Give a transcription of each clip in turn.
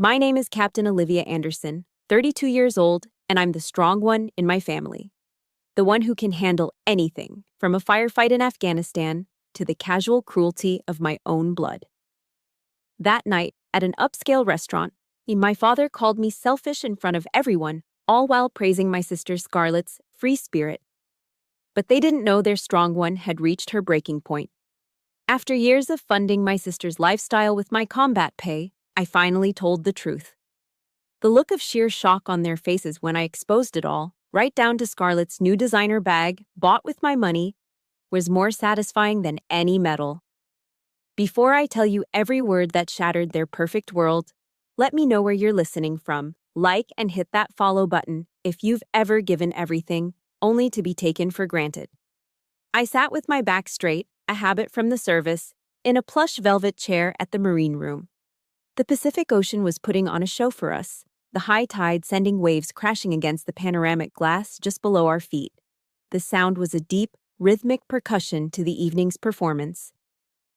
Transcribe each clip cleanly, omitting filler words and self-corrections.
My name is Captain Olivia Anderson, 32 years old, and I'm the strong one in my family. The one who can handle anything, from a firefight in Afghanistan to the casual cruelty of my own blood. That night, at an upscale restaurant, my father called me selfish in front of everyone, all while praising my sister Scarlett's free spirit. But they didn't know their strong one had reached her breaking point. After years of funding my sister's lifestyle with my combat pay, I finally told the truth. The look of sheer shock on their faces when I exposed it all, right down to Scarlett's new designer bag, bought with my money, was more satisfying than any medal. Before I tell you every word that shattered their perfect world, let me know where you're listening from. Like and hit that follow button if you've ever given everything, only to be taken for granted. I sat with my back straight, a habit from the service, in a plush velvet chair at the Marine Room. The Pacific Ocean was putting on a show for us, the high tide sending waves crashing against the panoramic glass just below our feet. The sound was a deep, rhythmic percussion to the evening's performance.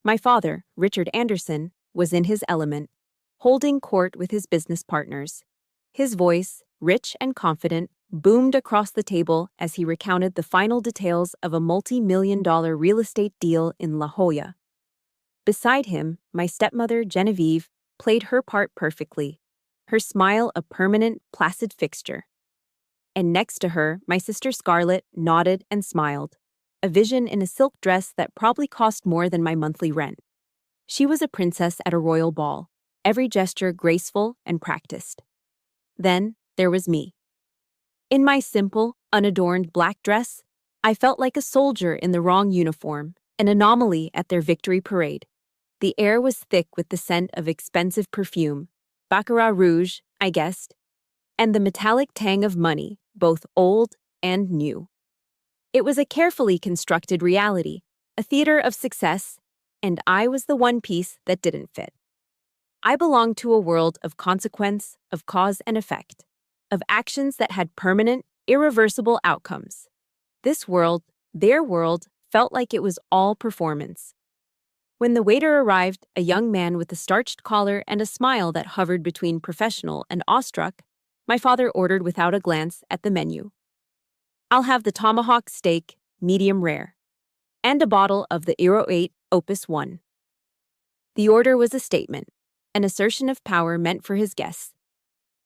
My father, Richard Anderson, was in his element, holding court with his business partners. His voice, rich and confident, boomed across the table as he recounted the final details of a multi-million-dollar real estate deal in La Jolla. Beside him, my stepmother, Genevieve, played her part perfectly, her smile a permanent, placid fixture. And next to her, my sister Scarlett nodded and smiled, a vision in a silk dress that probably cost more than my monthly rent. She was a princess at a royal ball, every gesture graceful and practiced. Then there was me. In my simple, unadorned black dress, I felt like a soldier in the wrong uniform, an anomaly at their victory parade. The air was thick with the scent of expensive perfume, Baccarat Rouge, I guessed, and the metallic tang of money, both old and new. It was a carefully constructed reality, a theater of success, and I was the one piece that didn't fit. I belonged to a world of consequence, of cause and effect, of actions that had permanent, irreversible outcomes. This world, their world, felt like it was all performance. When the waiter arrived, a young man with a starched collar and a smile that hovered between professional and awestruck, my father ordered without a glance at the menu. "I'll have the tomahawk steak, medium rare, and a bottle of the Euro 8 Opus 1. The order was a statement, an assertion of power meant for his guests.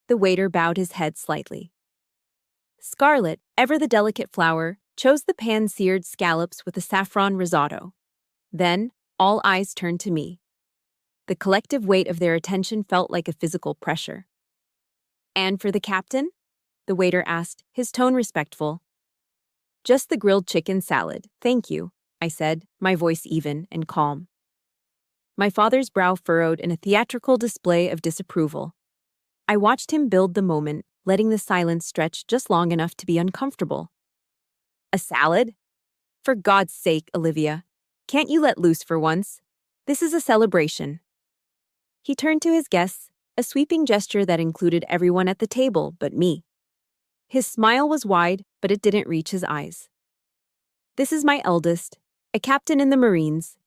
The waiter bowed his head slightly. Scarlett, ever the delicate flower, chose the pan-seared scallops with a saffron risotto. Then, all eyes turned to me. The collective weight of their attention felt like a physical pressure. "And for the captain?" the waiter asked, his tone respectful. "Just the grilled chicken salad, thank you," I said, my voice even and calm. My father's brow furrowed in a theatrical display of disapproval. I watched him build the moment, letting the silence stretch just long enough to be uncomfortable. "A salad? For God's sake, Olivia. Can't you let loose for once? This is a celebration." He turned to his guests, a sweeping gesture that included everyone at the table but me. His smile was wide, but it didn't reach his eyes. "This is my eldest, a captain in the Marines."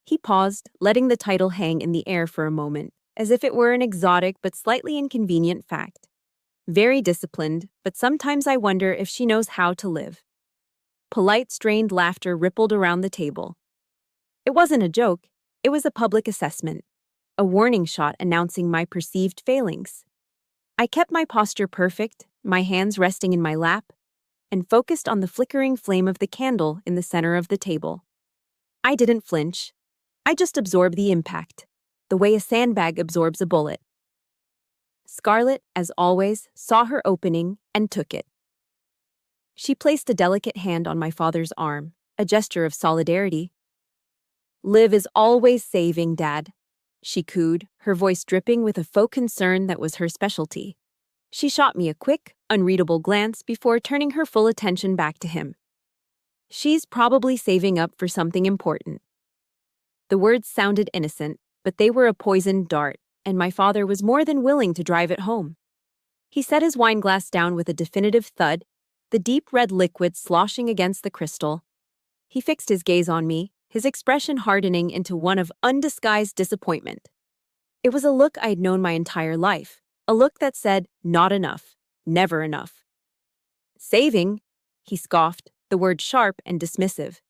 He paused, letting the title hang in the air for a moment, as if it were an exotic but slightly inconvenient fact. "Very disciplined, but sometimes I wonder if she knows how to live." Polite, strained laughter rippled around the table. It wasn't a joke, it was a public assessment, a warning shot announcing my perceived failings. I kept my posture perfect, my hands resting in my lap, and focused on the flickering flame of the candle in the center of the table. I didn't flinch. I just absorbed the impact, the way a sandbag absorbs a bullet. Scarlett, as always, saw her opening and took it. She placed a delicate hand on my father's arm, a gesture of solidarity. "Liv is always saving, Dad," she cooed, her voice dripping with a faux concern that was her specialty. She shot me a quick, unreadable glance before turning her full attention back to him. "She's probably saving up for something important." The words sounded innocent, but they were a poisoned dart, and my father was more than willing to drive it home. He set his wineglass down with a definitive thud, the deep red liquid sloshing against the crystal. He fixed his gaze on me, his expression hardening into one of undisguised disappointment. It was a look I'd known my entire life, a look that said, not enough, never enough. Saving, he scoffed, the word sharp and dismissive.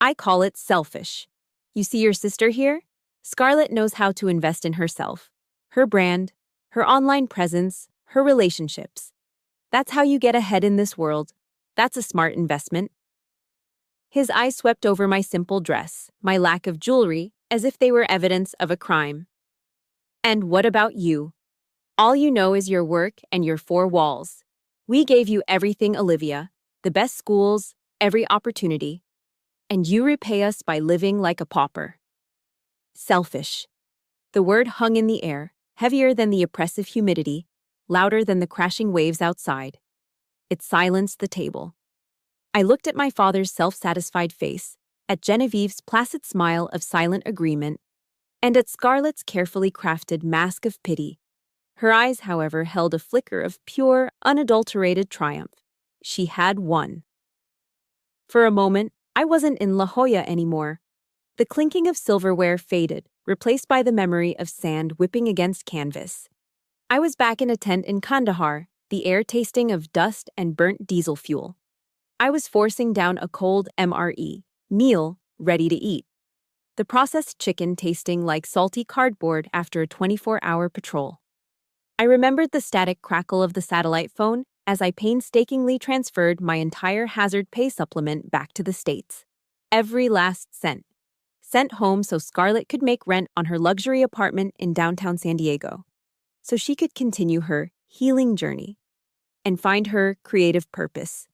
I call it selfish. You see your sister here? Scarlett knows how to invest in herself, her brand, her online presence, her relationships. That's how you get ahead in this world. That's a smart investment. His eyes swept over my simple dress, my lack of jewelry, as if they were evidence of a crime. And what about you? All you know is your work and your four walls. We gave you everything, Olivia, the best schools, every opportunity. And you repay us by living like a pauper. Selfish. The word hung in the air, heavier than the oppressive humidity, louder than the crashing waves outside. It silenced the table. I looked at my father's self-satisfied face, at Genevieve's placid smile of silent agreement, and at Scarlett's carefully crafted mask of pity. Her eyes, however, held a flicker of pure, unadulterated triumph. She had won. For a moment, I wasn't in La Jolla anymore. The clinking of silverware faded, replaced by the memory of sand whipping against canvas. I was back in a tent in Kandahar, the air tasting of dust and burnt diesel fuel. I was forcing down a cold MRE, meal, ready to eat. The processed chicken tasting like salty cardboard after a 24-hour patrol. I remembered the static crackle of the satellite phone as I painstakingly transferred my entire hazard pay supplement back to the States. Every last cent. Sent home so Scarlett could make rent on her luxury apartment in downtown San Diego. So she could continue her healing journey and find her creative purpose.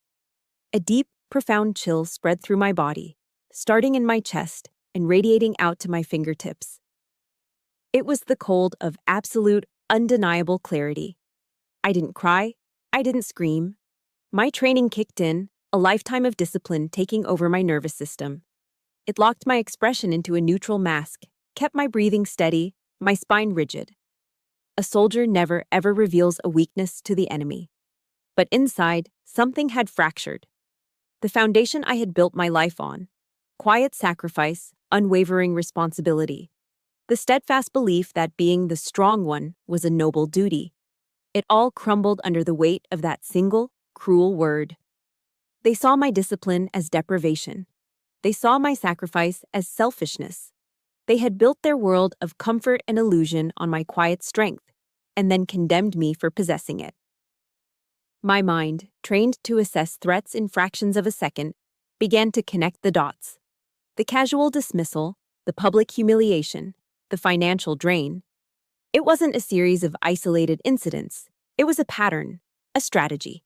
A deep, profound chill spread through my body, starting in my chest and radiating out to my fingertips. It was the cold of absolute, undeniable clarity. I didn't cry. I didn't scream. My training kicked in, a lifetime of discipline taking over my nervous system. It locked my expression into a neutral mask, kept my breathing steady, my spine rigid. A soldier never ever reveals a weakness to the enemy. But inside, something had fractured. The foundation I had built my life on. Quiet sacrifice, unwavering responsibility. The steadfast belief that being the strong one was a noble duty. It all crumbled under the weight of that single, cruel word. They saw my discipline as deprivation. They saw my sacrifice as selfishness. They had built their world of comfort and illusion on my quiet strength, and then condemned me for possessing it. My mind, trained to assess threats in fractions of a second, began to connect the dots. The casual dismissal, the public humiliation, the financial drain. It wasn't a series of isolated incidents. It was a pattern, a strategy.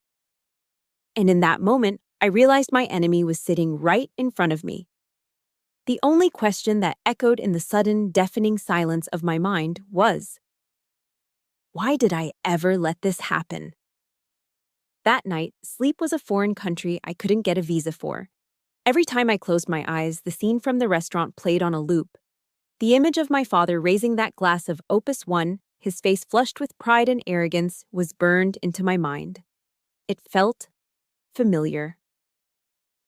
And in that moment, I realized my enemy was sitting right in front of me. The only question that echoed in the sudden, deafening silence of my mind was, why did I ever let this happen? That night, sleep was a foreign country I couldn't get a visa for. Every time I closed my eyes, the scene from the restaurant played on a loop. The image of my father raising that glass of Opus One, his face flushed with pride and arrogance, was burned into my mind. It felt familiar.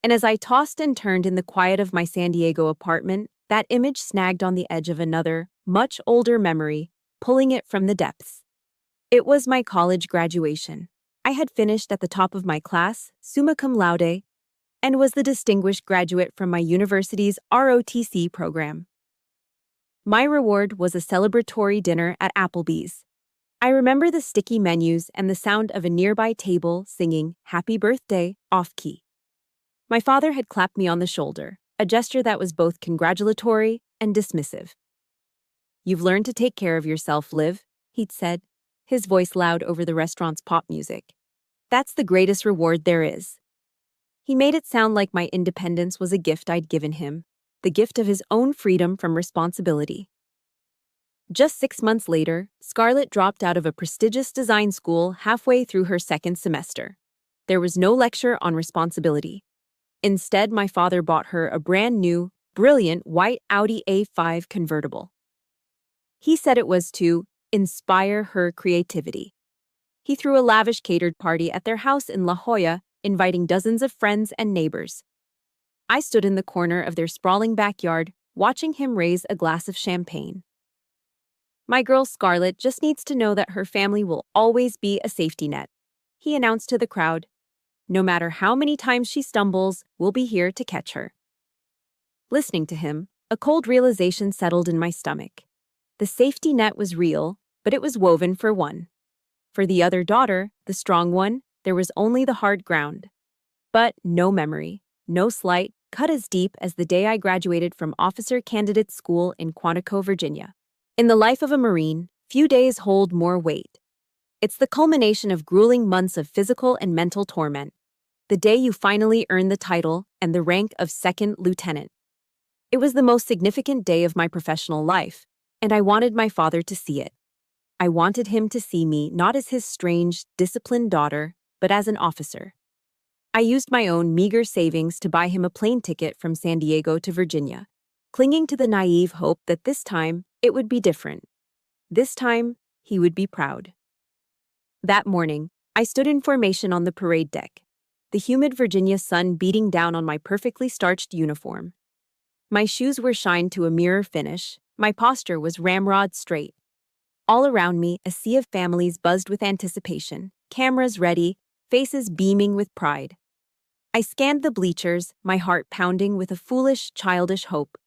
And as I tossed and turned in the quiet of my San Diego apartment, that image snagged on the edge of another, much older memory, pulling it from the depths. It was my college graduation. I had finished at the top of my class, summa cum laude, and was the distinguished graduate from my university's ROTC program. My reward was a celebratory dinner at Applebee's. I remember the sticky menus and the sound of a nearby table singing "Happy Birthday" off-key. My father had clapped me on the shoulder, a gesture that was both congratulatory and dismissive. "You've learned to take care of yourself, Liv," he'd said, his voice loud over the restaurant's pop music. "That's the greatest reward there is." He made it sound like my independence was a gift I'd given him, the gift of his own freedom from responsibility. Just 6 months later, Scarlett dropped out of a prestigious design school halfway through her second semester. There was no lecture on responsibility. Instead, my father bought her a brand new, brilliant white Audi A5 convertible. He said it was to inspire her creativity. He threw a lavish catered party at their house in La Jolla, inviting dozens of friends and neighbors. I stood in the corner of their sprawling backyard, watching him raise a glass of champagne. My girl Scarlett just needs to know that her family will always be a safety net, he announced to the crowd. No matter how many times she stumbles, we'll be here to catch her. Listening to him, a cold realization settled in my stomach. The safety net was real, but it was woven for one. For the other daughter, the strong one, there was only the hard ground. But no memory, no slight, cut as deep as the day I graduated from officer candidate school in Quantico, Virginia. In the life of a Marine, few days hold more weight. It's the culmination of grueling months of physical and mental torment. The day you finally earn the title and the rank of second lieutenant. It was the most significant day of my professional life, and I wanted my father to see it. I wanted him to see me not as his strange, disciplined daughter, but as an officer. I used my own meager savings to buy him a plane ticket from San Diego to Virginia, clinging to the naive hope that this time it would be different. This time, he would be proud. That morning, I stood in formation on the parade deck, the humid Virginia sun beating down on my perfectly starched uniform. My shoes were shined to a mirror finish, my posture was ramrod straight. All around me, a sea of families buzzed with anticipation, cameras ready, faces beaming with pride. I scanned the bleachers, my heart pounding with a foolish, childish hope.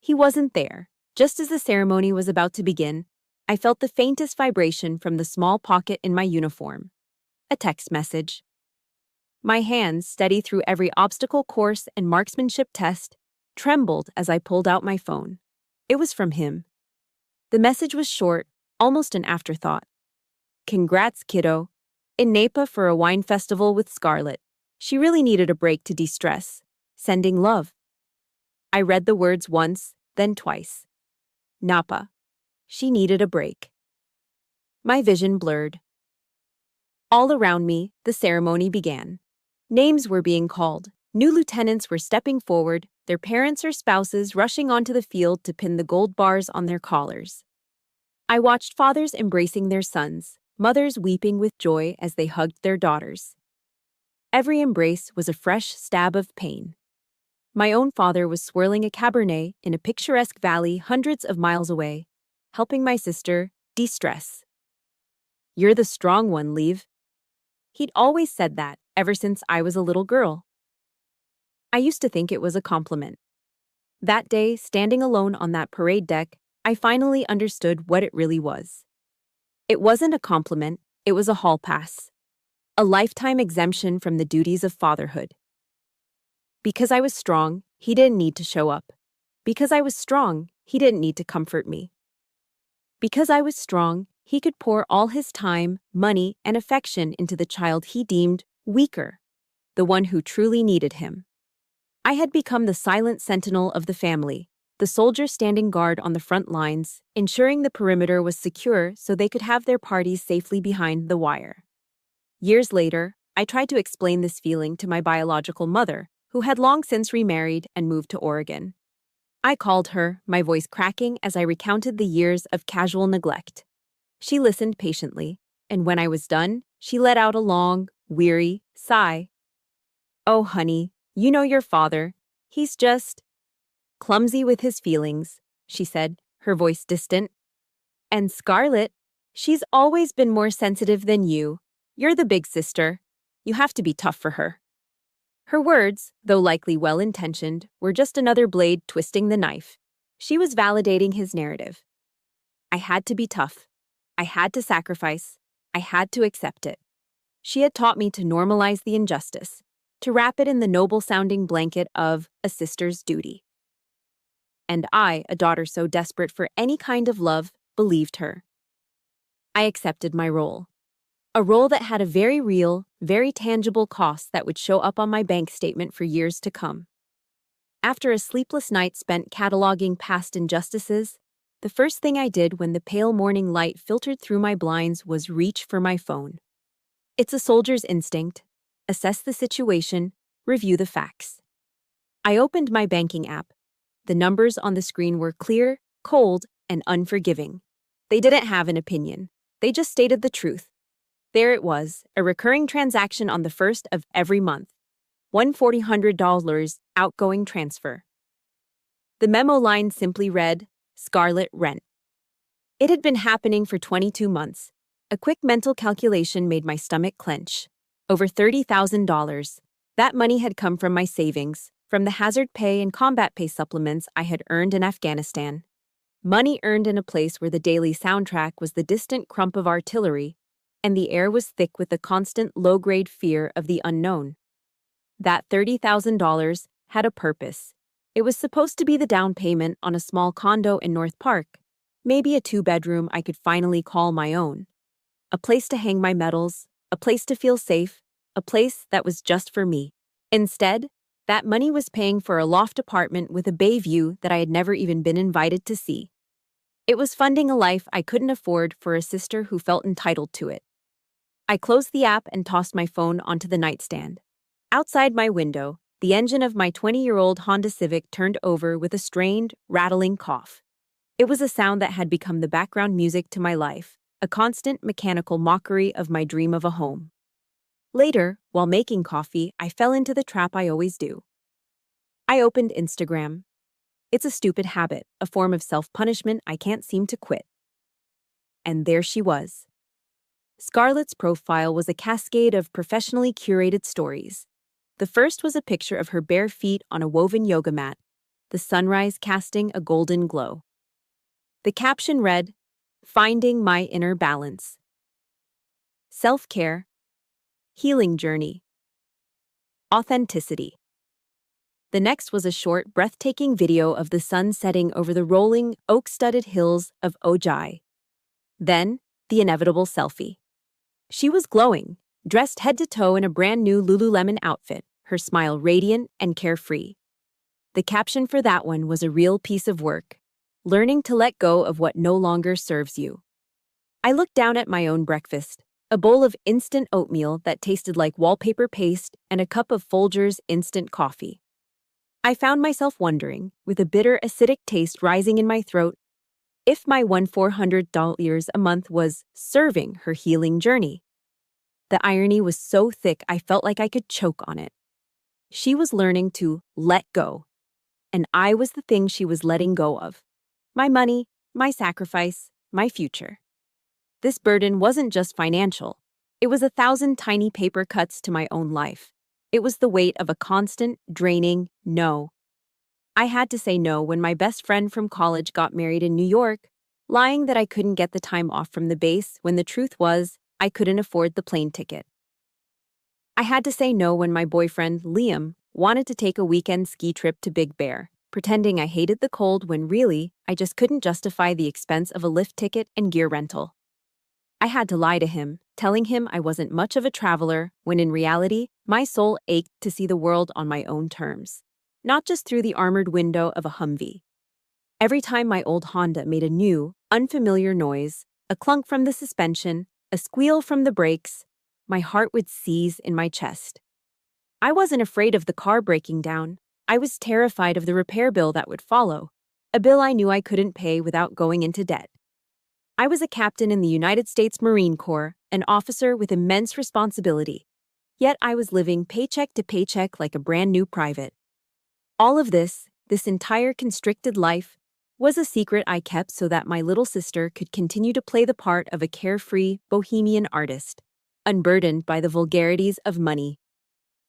He wasn't there. Just as the ceremony was about to begin, I felt the faintest vibration from the small pocket in my uniform. A text message. My hands, steady through every obstacle course and marksmanship test, trembled as I pulled out my phone. It was from him. The message was short, almost an afterthought. Congrats, kiddo. In Napa for a wine festival with Scarlett. She really needed a break to de-stress. Sending love. I read the words once, then twice. Napa. She needed a break. My vision blurred. All around me, the ceremony began. Names were being called. New lieutenants were stepping forward, their parents or spouses rushing onto the field to pin the gold bars on their collars. I watched fathers embracing their sons, mothers weeping with joy as they hugged their daughters. Every embrace was a fresh stab of pain. My own father was swirling a Cabernet in a picturesque valley hundreds of miles away, helping my sister de-stress. You're the strong one, Liv. He'd always said that, ever since I was a little girl. I used to think it was a compliment. That day, standing alone on that parade deck, I finally understood what it really was. It wasn't a compliment, it was a hall pass. A lifetime exemption from the duties of fatherhood. Because I was strong, he didn't need to show up. Because I was strong, he didn't need to comfort me. Because I was strong, he could pour all his time, money, and affection into the child he deemed weaker, the one who truly needed him. I had become the silent sentinel of the family, the soldier standing guard on the front lines, ensuring the perimeter was secure so they could have their parties safely behind the wire. Years later, I tried to explain this feeling to my biological mother, who had long since remarried and moved to Oregon. I called her, my voice cracking as I recounted the years of casual neglect. She listened patiently, and when I was done, she let out a long, weary sigh. Oh, honey, you know your father. He's just clumsy with his feelings, she said, her voice distant. And Scarlett, she's always been more sensitive than you. You're the big sister. You have to be tough for her. Her words, though likely well-intentioned, were just another blade twisting the knife. She was validating his narrative. I had to be tough. I had to sacrifice. I had to accept it. She had taught me to normalize the injustice, to wrap it in the noble-sounding blanket of a sister's duty. And I, a daughter so desperate for any kind of love, believed her. I accepted my role. A role that had a very real, very tangible cost that would show up on my bank statement for years to come. After a sleepless night spent cataloging past injustices, the first thing I did when the pale morning light filtered through my blinds was reach for my phone. It's a soldier's instinct. Assess the situation, review the facts. I opened my banking app. The numbers on the screen were clear, cold, and unforgiving. They didn't have an opinion. They just stated the truth. There it was, a recurring transaction on the first of every month. $1,400 outgoing transfer. The memo line simply read, Scarlett Rent. It had been happening for 22 months. A quick mental calculation made my stomach clench. Over $30,000. That money had come from my savings, from the hazard pay and combat pay supplements I had earned in Afghanistan. Money earned in a place where the daily soundtrack was the distant crump of artillery, and the air was thick with the constant low-grade fear of the unknown. That $30,000 had a purpose. It was supposed to be the down payment on a small condo in North Park, maybe a 2-bedroom I could finally call my own. A place to hang my medals, a place to feel safe, a place that was just for me. Instead, that money was paying for a loft apartment with a bay view that I had never even been invited to see. It was funding a life I couldn't afford for a sister who felt entitled to it. I closed the app and tossed my phone onto the nightstand. Outside my window, the engine of my 20-year-old Honda Civic turned over with a strained, rattling cough. It was a sound that had become the background music to my life, a constant mechanical mockery of my dream of a home. Later, while making coffee, I fell into the trap I always do. I opened Instagram. It's a stupid habit, a form of self-punishment I can't seem to quit. And there she was. Scarlett's profile was a cascade of professionally curated stories. The first was a picture of her bare feet on a woven yoga mat, the sunrise casting a golden glow. The caption read, "Finding my inner balance. Self-care. Healing journey. Authenticity." The next was a short, breathtaking video of the sun setting over the rolling, oak-studded hills of Ojai. Then, the inevitable selfie. She was glowing, dressed head to toe in a brand new Lululemon outfit, her smile radiant and carefree. The caption for that one was a real piece of work, learning to let go of what no longer serves you. I looked down at my own breakfast, a bowl of instant oatmeal that tasted like wallpaper paste and a cup of Folgers instant coffee. I found myself wondering, with a bitter, acidic taste rising in my throat, if my $400 a month was serving her healing journey. The irony was so thick I felt like I could choke on it. She was learning to let go, and I was the thing she was letting go of. My money, my sacrifice, my future. This burden wasn't just financial. It was 1,000 tiny paper cuts to my own life. It was the weight of a constant, draining no. I had to say no when my best friend from college got married in New York, lying that I couldn't get the time off from the base when the truth was I couldn't afford the plane ticket. I had to say no when my boyfriend, Liam, wanted to take a weekend ski trip to Big Bear, pretending I hated the cold when really I just couldn't justify the expense of a lift ticket and gear rental. I had to lie to him, telling him I wasn't much of a traveler, when in reality, my soul ached to see the world on my own terms, not just through the armored window of a Humvee. Every time my old Honda made a new, unfamiliar noise, a clunk from the suspension, a squeal from the brakes, my heart would seize in my chest. I wasn't afraid of the car breaking down. I was terrified of the repair bill that would follow, a bill I knew I couldn't pay without going into debt. I was a captain in the United States Marine Corps, an officer with immense responsibility. Yet I was living paycheck to paycheck like a brand new private. All of this entire constricted life, was a secret I kept so that my little sister could continue to play the part of a carefree, bohemian artist, unburdened by the vulgarities of money.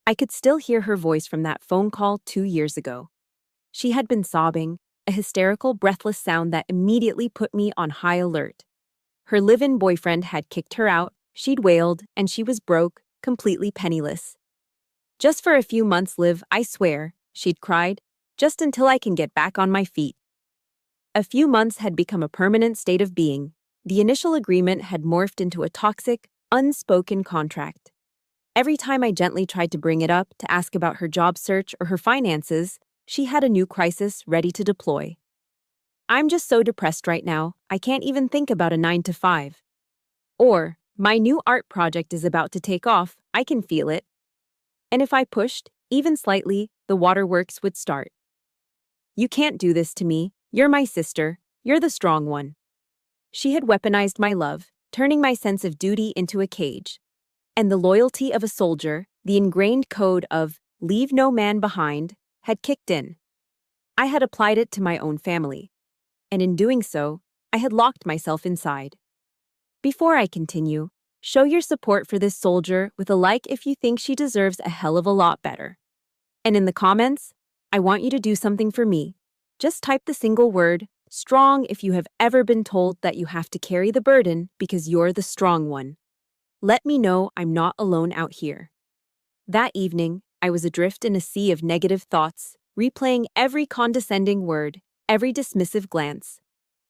I could still hear her voice from that phone call 2 years ago. She had been sobbing, a hysterical, breathless sound that immediately put me on high alert. Her live-in boyfriend had kicked her out, she'd wailed, and she was broke, completely penniless. "Just for a few months, Liv, I swear," she'd cried, "just until I can get back on my feet." A few months had become a permanent state of being. The initial agreement had morphed into a toxic, unspoken contract. Every time I gently tried to bring it up to ask about her job search or her finances, she had a new crisis ready to deploy. "I'm just so depressed right now, I can't even think about a 9 to 5. Or, "My new art project is about to take off, I can feel it." And if I pushed, even slightly, the waterworks would start. "You can't do this to me. You're my sister. You're the strong one." She had weaponized my love, turning my sense of duty into a cage. And the loyalty of a soldier, the ingrained code of "leave no man behind," had kicked in. I had applied it to my own family. And in doing so, I had locked myself inside. Before I continue, show your support for this soldier with a like if you think she deserves a hell of a lot better. And in the comments, I want you to do something for me. Just type the single word, strong, if you have ever been told that you have to carry the burden because you're the strong one. Let me know I'm not alone out here. That evening, I was adrift in a sea of negative thoughts, replaying every condescending word, every dismissive glance.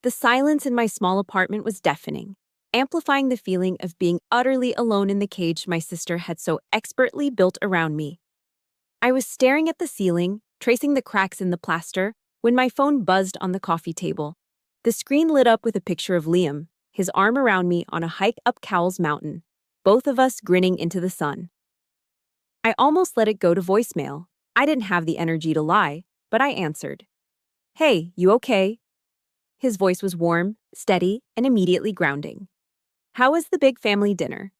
The silence in my small apartment was deafening, amplifying the feeling of being utterly alone in the cage my sister had so expertly built around me. I was staring at the ceiling, tracing the cracks in the plaster, when my phone buzzed on the coffee table. The screen lit up with a picture of Liam, his arm around me on a hike up Cowles Mountain, both of us grinning into the sun. I almost let it go to voicemail. I didn't have the energy to lie, but I answered. "Hey, you okay?" His voice was warm, steady, and immediately grounding. "How was the big family dinner?"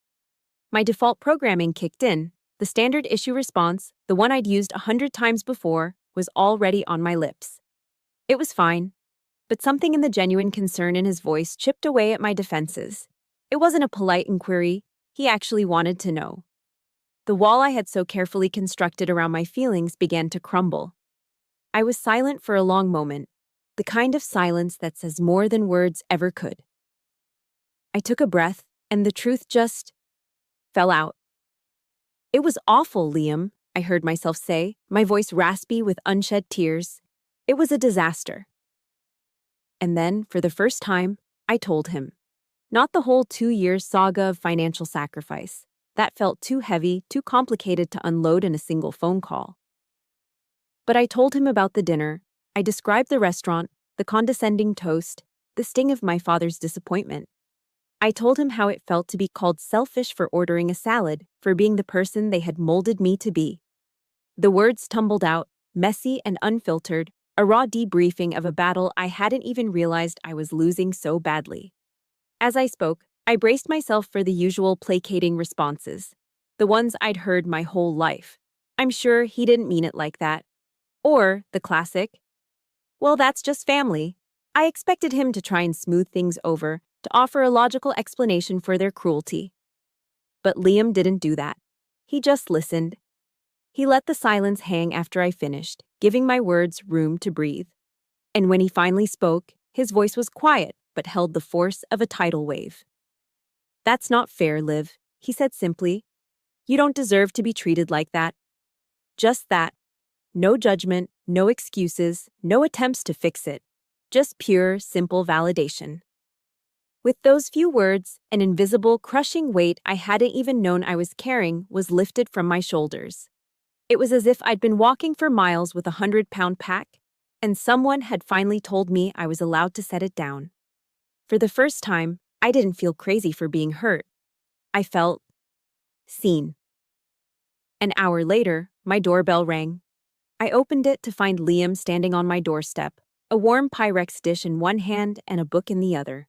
My default programming kicked in. The standard issue response, the one I'd used 100 times before, was already on my lips. It was fine, but something in the genuine concern in his voice chipped away at my defenses. It wasn't a polite inquiry. He actually wanted to know. The wall I had so carefully constructed around my feelings began to crumble. I was silent for a long moment, the kind of silence that says more than words ever could. I took a breath, and the truth just fell out. "It was awful, Liam," I heard myself say, my voice raspy with unshed tears. "It was a disaster." And then, for the first time, I told him. Not the whole 2-year saga of financial sacrifice. That felt too heavy, too complicated to unload in a single phone call. But I told him about the dinner. I described the restaurant, the condescending toast, the sting of my father's disappointment. I told him how it felt to be called selfish for ordering a salad, for being the person they had molded me to be. The words tumbled out, messy and unfiltered, a raw debriefing of a battle I hadn't even realized I was losing so badly. As I spoke, I braced myself for the usual placating responses, the ones I'd heard my whole life. "I'm sure he didn't mean it like that." Or the classic, "Well, that's just family." I expected him to try and smooth things over, to offer a logical explanation for their cruelty. But Liam didn't do that. He just listened. He let the silence hang after I finished, giving my words room to breathe. And when he finally spoke, his voice was quiet, but held the force of a tidal wave. "That's not fair, Liv," he said simply. "You don't deserve to be treated like that." Just that. No judgment, no excuses, no attempts to fix it. Just pure, simple validation. With those few words, an invisible, crushing weight I hadn't even known I was carrying was lifted from my shoulders. It was as if I'd been walking for miles with a 100-pound pack, and someone had finally told me I was allowed to set it down. For the first time, I didn't feel crazy for being hurt. I felt seen. An hour later, my doorbell rang. I opened it to find Liam standing on my doorstep, a warm Pyrex dish in one hand and a book in the other.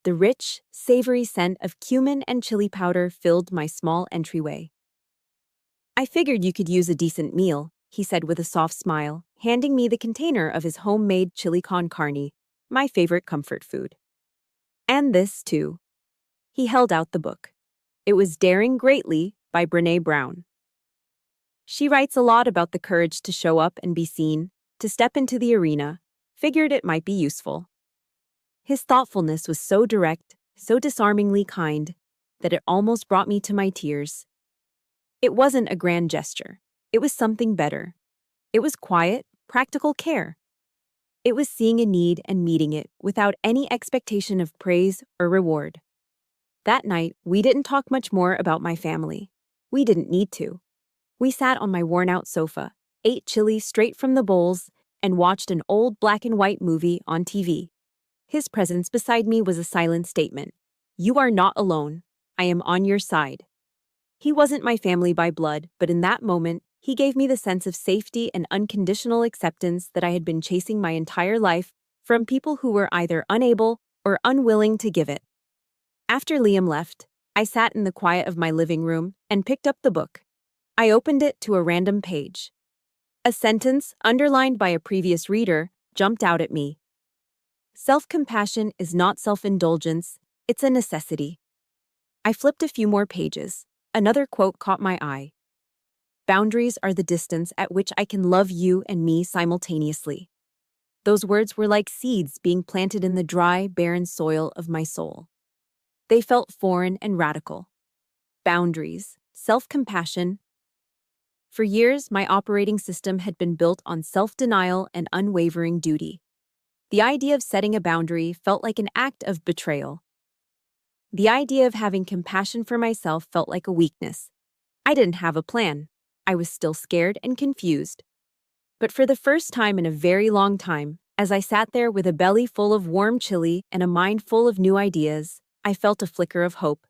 The rich, savory scent of cumin and chili powder filled my small entryway. "I figured you could use a decent meal," he said with a soft smile, handing me the container of his homemade chili con carne, my favorite comfort food. "And this, too." He held out the book. It was Daring Greatly by Brené Brown. She writes a lot about the courage to show up and be seen, to step into the arena. Figured it might be useful. His thoughtfulness was so direct, so disarmingly kind, that it almost brought me to my tears. It wasn't a grand gesture. It was something better. It was quiet, practical care. It was seeing a need and meeting it without any expectation of praise or reward. That night, we didn't talk much more about my family. We didn't need to. We sat on my worn-out sofa, ate chili straight from the bowls, and watched an old black-and-white movie on TV. His presence beside me was a silent statement. "You are not alone. I am on your side." He wasn't my family by blood, but in that moment, he gave me the sense of safety and unconditional acceptance that I had been chasing my entire life from people who were either unable or unwilling to give it. After Liam left, I sat in the quiet of my living room and picked up the book. I opened it to a random page. A sentence, underlined by a previous reader, jumped out at me. Self-compassion is not self-indulgence, it's a necessity. I flipped a few more pages. Another quote caught my eye. Boundaries are the distance at which I can love you and me simultaneously. Those words were like seeds being planted in the dry, barren soil of my soul. They felt foreign and radical. Boundaries, self-compassion. For years, my operating system had been built on self-denial and unwavering duty. The idea of setting a boundary felt like an act of betrayal. The idea of having compassion for myself felt like a weakness. I didn't have a plan. I was still scared and confused. But for the first time in a very long time, as I sat there with a belly full of warm chili and a mind full of new ideas, I felt a flicker of hope.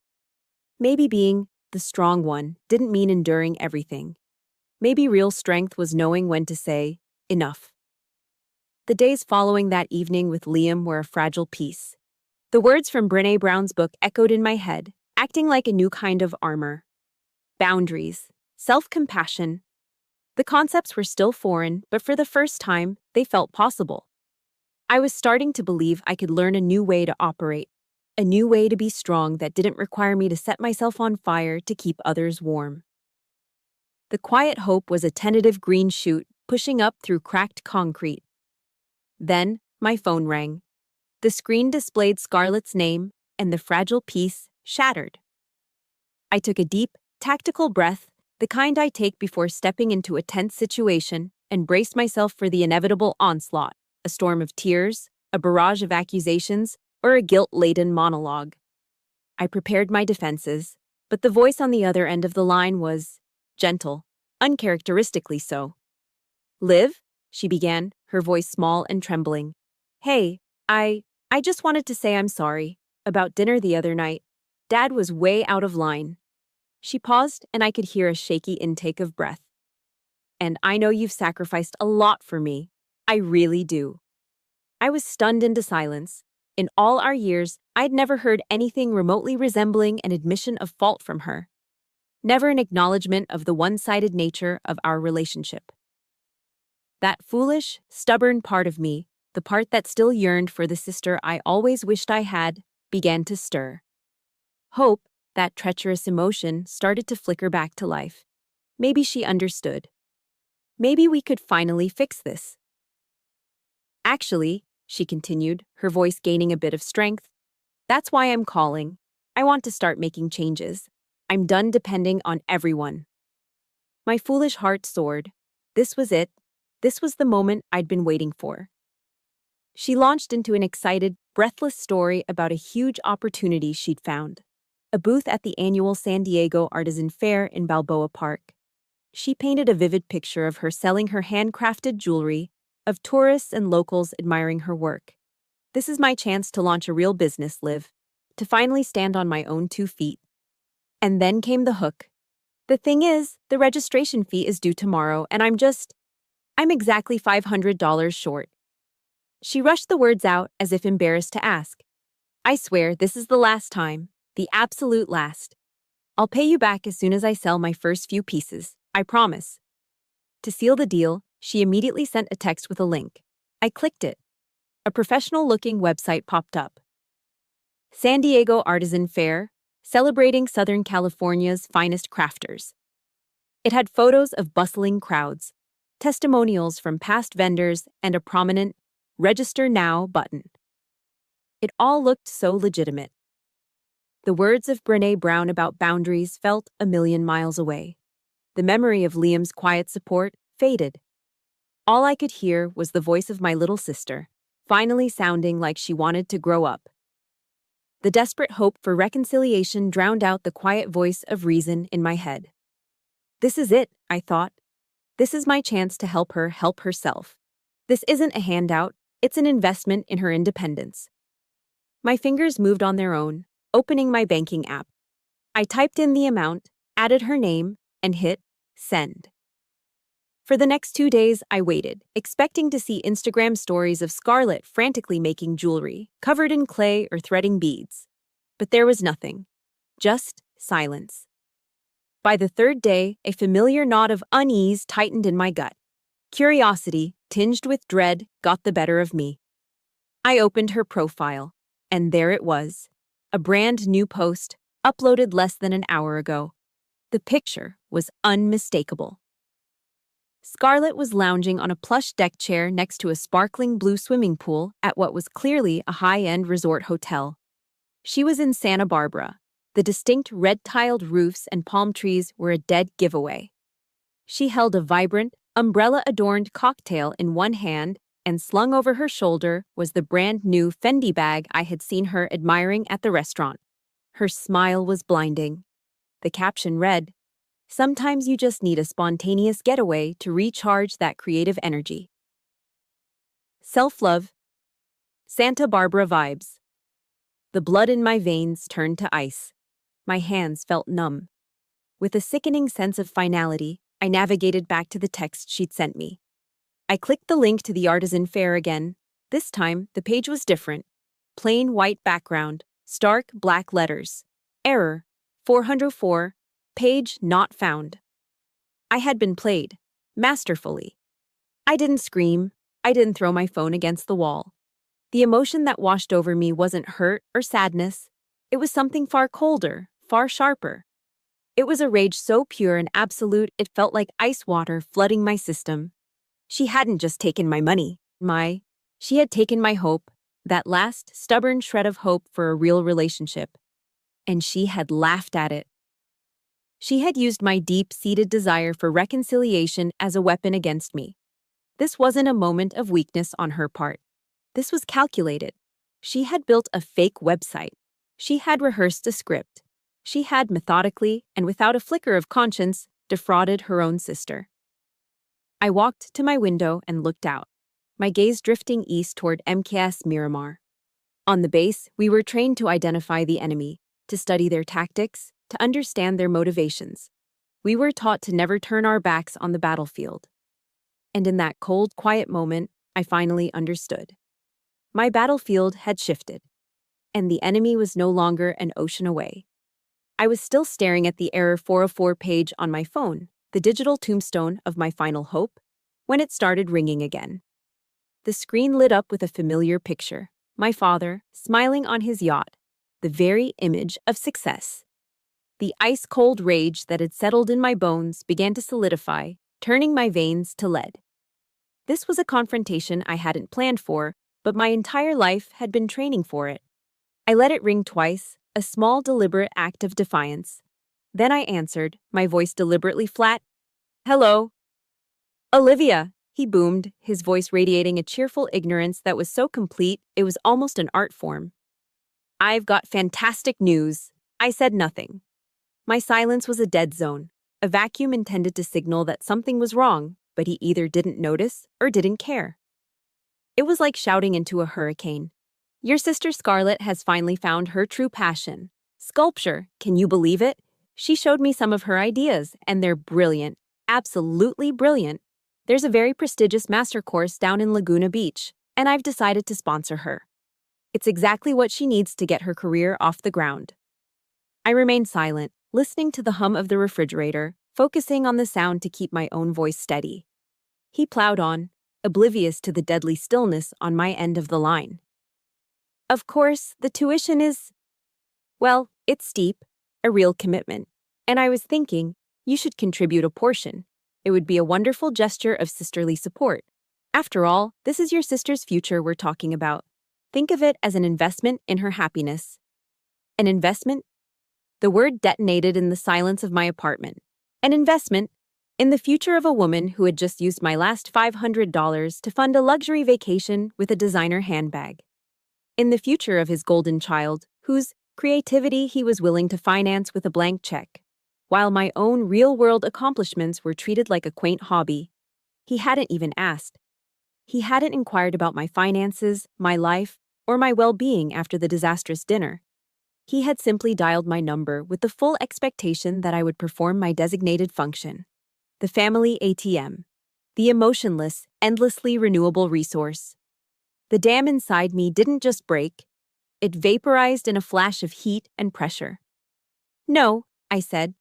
Maybe being the strong one didn't mean enduring everything. Maybe real strength was knowing when to say, enough. The days following that evening with Liam were a fragile piece. The words from Brené Brown's book echoed in my head, acting like a new kind of armor. Boundaries, self-compassion. The concepts were still foreign, but for the first time, they felt possible. I was starting to believe I could learn a new way to operate, a new way to be strong that didn't require me to set myself on fire to keep others warm. The quiet hope was a tentative green shoot pushing up through cracked concrete. Then, my phone rang. The screen displayed Scarlett's name, and the fragile piece shattered. I took a deep, tactical breath, the kind I take before stepping into a tense situation, and braced myself for the inevitable onslaught, a storm of tears, a barrage of accusations, or a guilt-laden monologue. I prepared my defenses, but the voice on the other end of the line was gentle, uncharacteristically so. "Liv?" she began, her voice small and trembling. "Hey, I just wanted to say I'm sorry about dinner the other night. Dad was way out of line." She paused, and I could hear a shaky intake of breath. "And I know you've sacrificed a lot for me. I really do." I was stunned into silence. In all our years, I'd never heard anything remotely resembling an admission of fault from her. Never an acknowledgement of the one-sided nature of our relationship. That foolish, stubborn part of me, the part that still yearned for the sister I always wished I had, began to stir. Hope, that treacherous emotion, started to flicker back to life. Maybe she understood. Maybe we could finally fix this. "Actually," she continued, her voice gaining a bit of strength, "that's why I'm calling. I want to start making changes. I'm done depending on everyone." My foolish heart soared. This was it. This was the moment I'd been waiting for. She launched into an excited, breathless story about a huge opportunity she'd found. A booth at the annual San Diego Artisan Fair in Balboa Park. She painted a vivid picture of her selling her handcrafted jewelry, of tourists and locals admiring her work. "This is my chance to launch a real business, Liv. To finally stand on my own 2 feet." And then came the hook. "The thing is, the registration fee is due tomorrow, and I'm exactly $500 short." She rushed the words out as if embarrassed to ask. "I swear this is the last time, the absolute last. I'll pay you back as soon as I sell my first few pieces, I promise." To seal the deal, she immediately sent a text with a link. I clicked it. A professional-looking website popped up. San Diego Artisan Fair, celebrating Southern California's finest crafters. It had photos of bustling crowds, testimonials from past vendors, and a prominent "Register Now" button. It all looked so legitimate. The words of Brené Brown about boundaries felt a million miles away. The memory of Liam's quiet support faded. All I could hear was the voice of my little sister, finally sounding like she wanted to grow up. The desperate hope for reconciliation drowned out the quiet voice of reason in my head. This is it, I thought. This is my chance to help her help herself. This isn't a handout, it's an investment in her independence. My fingers moved on their own, opening my banking app. I typed in the amount, added her name, and hit send. For the next 2 days, I waited, expecting to see Instagram stories of Scarlett frantically making jewelry, covered in clay or threading beads. But there was nothing. Just silence. By the 3rd day, a familiar knot of unease tightened in my gut. Curiosity, tinged with dread, got the better of me. I opened her profile, and there it was, a brand new post, uploaded less than an hour ago. The picture was unmistakable. Scarlett was lounging on a plush deck chair next to a sparkling blue swimming pool at what was clearly a high-end resort hotel. She was in Santa Barbara. The distinct red-tiled roofs and palm trees were a dead giveaway. She held a vibrant, umbrella-adorned cocktail in one hand, and slung over her shoulder was the brand-new Fendi bag I had seen her admiring at the restaurant. Her smile was blinding. The caption read, "Sometimes you just need a spontaneous getaway to recharge that creative energy." Self-love. Santa Barbara vibes. The blood in my veins turned to ice. My hands felt numb. With a sickening sense of finality, I navigated back to the text she'd sent me. I clicked the link to the artisan fair again. This time, the page was different. Plain white background, stark black letters. Error, 404, page not found. I had been played, masterfully. I didn't scream. I didn't throw my phone against the wall. The emotion that washed over me wasn't hurt or sadness. It was something far colder, far sharper. It was a rage so pure and absolute it felt like ice water flooding my system. She hadn't just taken my money, she had taken my hope, that last stubborn shred of hope for a real relationship. And she had laughed at it. She had used my deep-seated desire for reconciliation as a weapon against me. This wasn't a moment of weakness on her part. This was calculated. She had built a fake website. She had rehearsed a script. She had methodically, and without a flicker of conscience, defrauded her own sister. I walked to my window and looked out, my gaze drifting east toward MKS Miramar. On the base, we were trained to identify the enemy, to study their tactics, to understand their motivations. We were taught to never turn our backs on the battlefield. And in that cold, quiet moment, I finally understood. My battlefield had shifted, and the enemy was no longer an ocean away. I was still staring at the error 404 page on my phone, the digital tombstone of my final hope, when it started ringing again. The screen lit up with a familiar picture, my father, smiling on his yacht, the very image of success. The ice-cold rage that had settled in my bones began to solidify, turning my veins to lead. This was a confrontation I hadn't planned for, but my entire life had been training for it. I let it ring twice, a small, deliberate act of defiance. Then I answered, my voice deliberately flat. "Hello." "Olivia," he boomed, his voice radiating a cheerful ignorance that was so complete it was almost an art form. "I've got fantastic news." I said nothing. My silence was a dead zone, a vacuum intended to signal that something was wrong, but he either didn't notice or didn't care. It was like shouting into a hurricane. "Your sister Scarlett has finally found her true passion. Sculpture, can you believe it? She showed me some of her ideas, and they're brilliant, absolutely brilliant. There's a very prestigious master course down in Laguna Beach, and I've decided to sponsor her. It's exactly what she needs to get her career off the ground." I remained silent, listening to the hum of the refrigerator, focusing on the sound to keep my own voice steady. He plowed on, oblivious to the deadly stillness on my end of the line. "Of course, the tuition is, well, it's steep, a real commitment. And I was thinking, you should contribute a portion. It would be a wonderful gesture of sisterly support. After all, this is your sister's future we're talking about. Think of it as an investment in her happiness." An investment? The word detonated in the silence of my apartment. An investment in the future of a woman who had just used my last $500 to fund a luxury vacation with a designer handbag. In the future of his golden child, whose creativity he was willing to finance with a blank check, while my own real-world accomplishments were treated like a quaint hobby. He hadn't even asked. He hadn't inquired about my finances, my life, or my well-being after the disastrous dinner. He had simply dialed my number with the full expectation that I would perform my designated function. The family ATM. The emotionless, endlessly renewable resource. The dam inside me didn't just break. It vaporized in a flash of heat and pressure. "No," I said.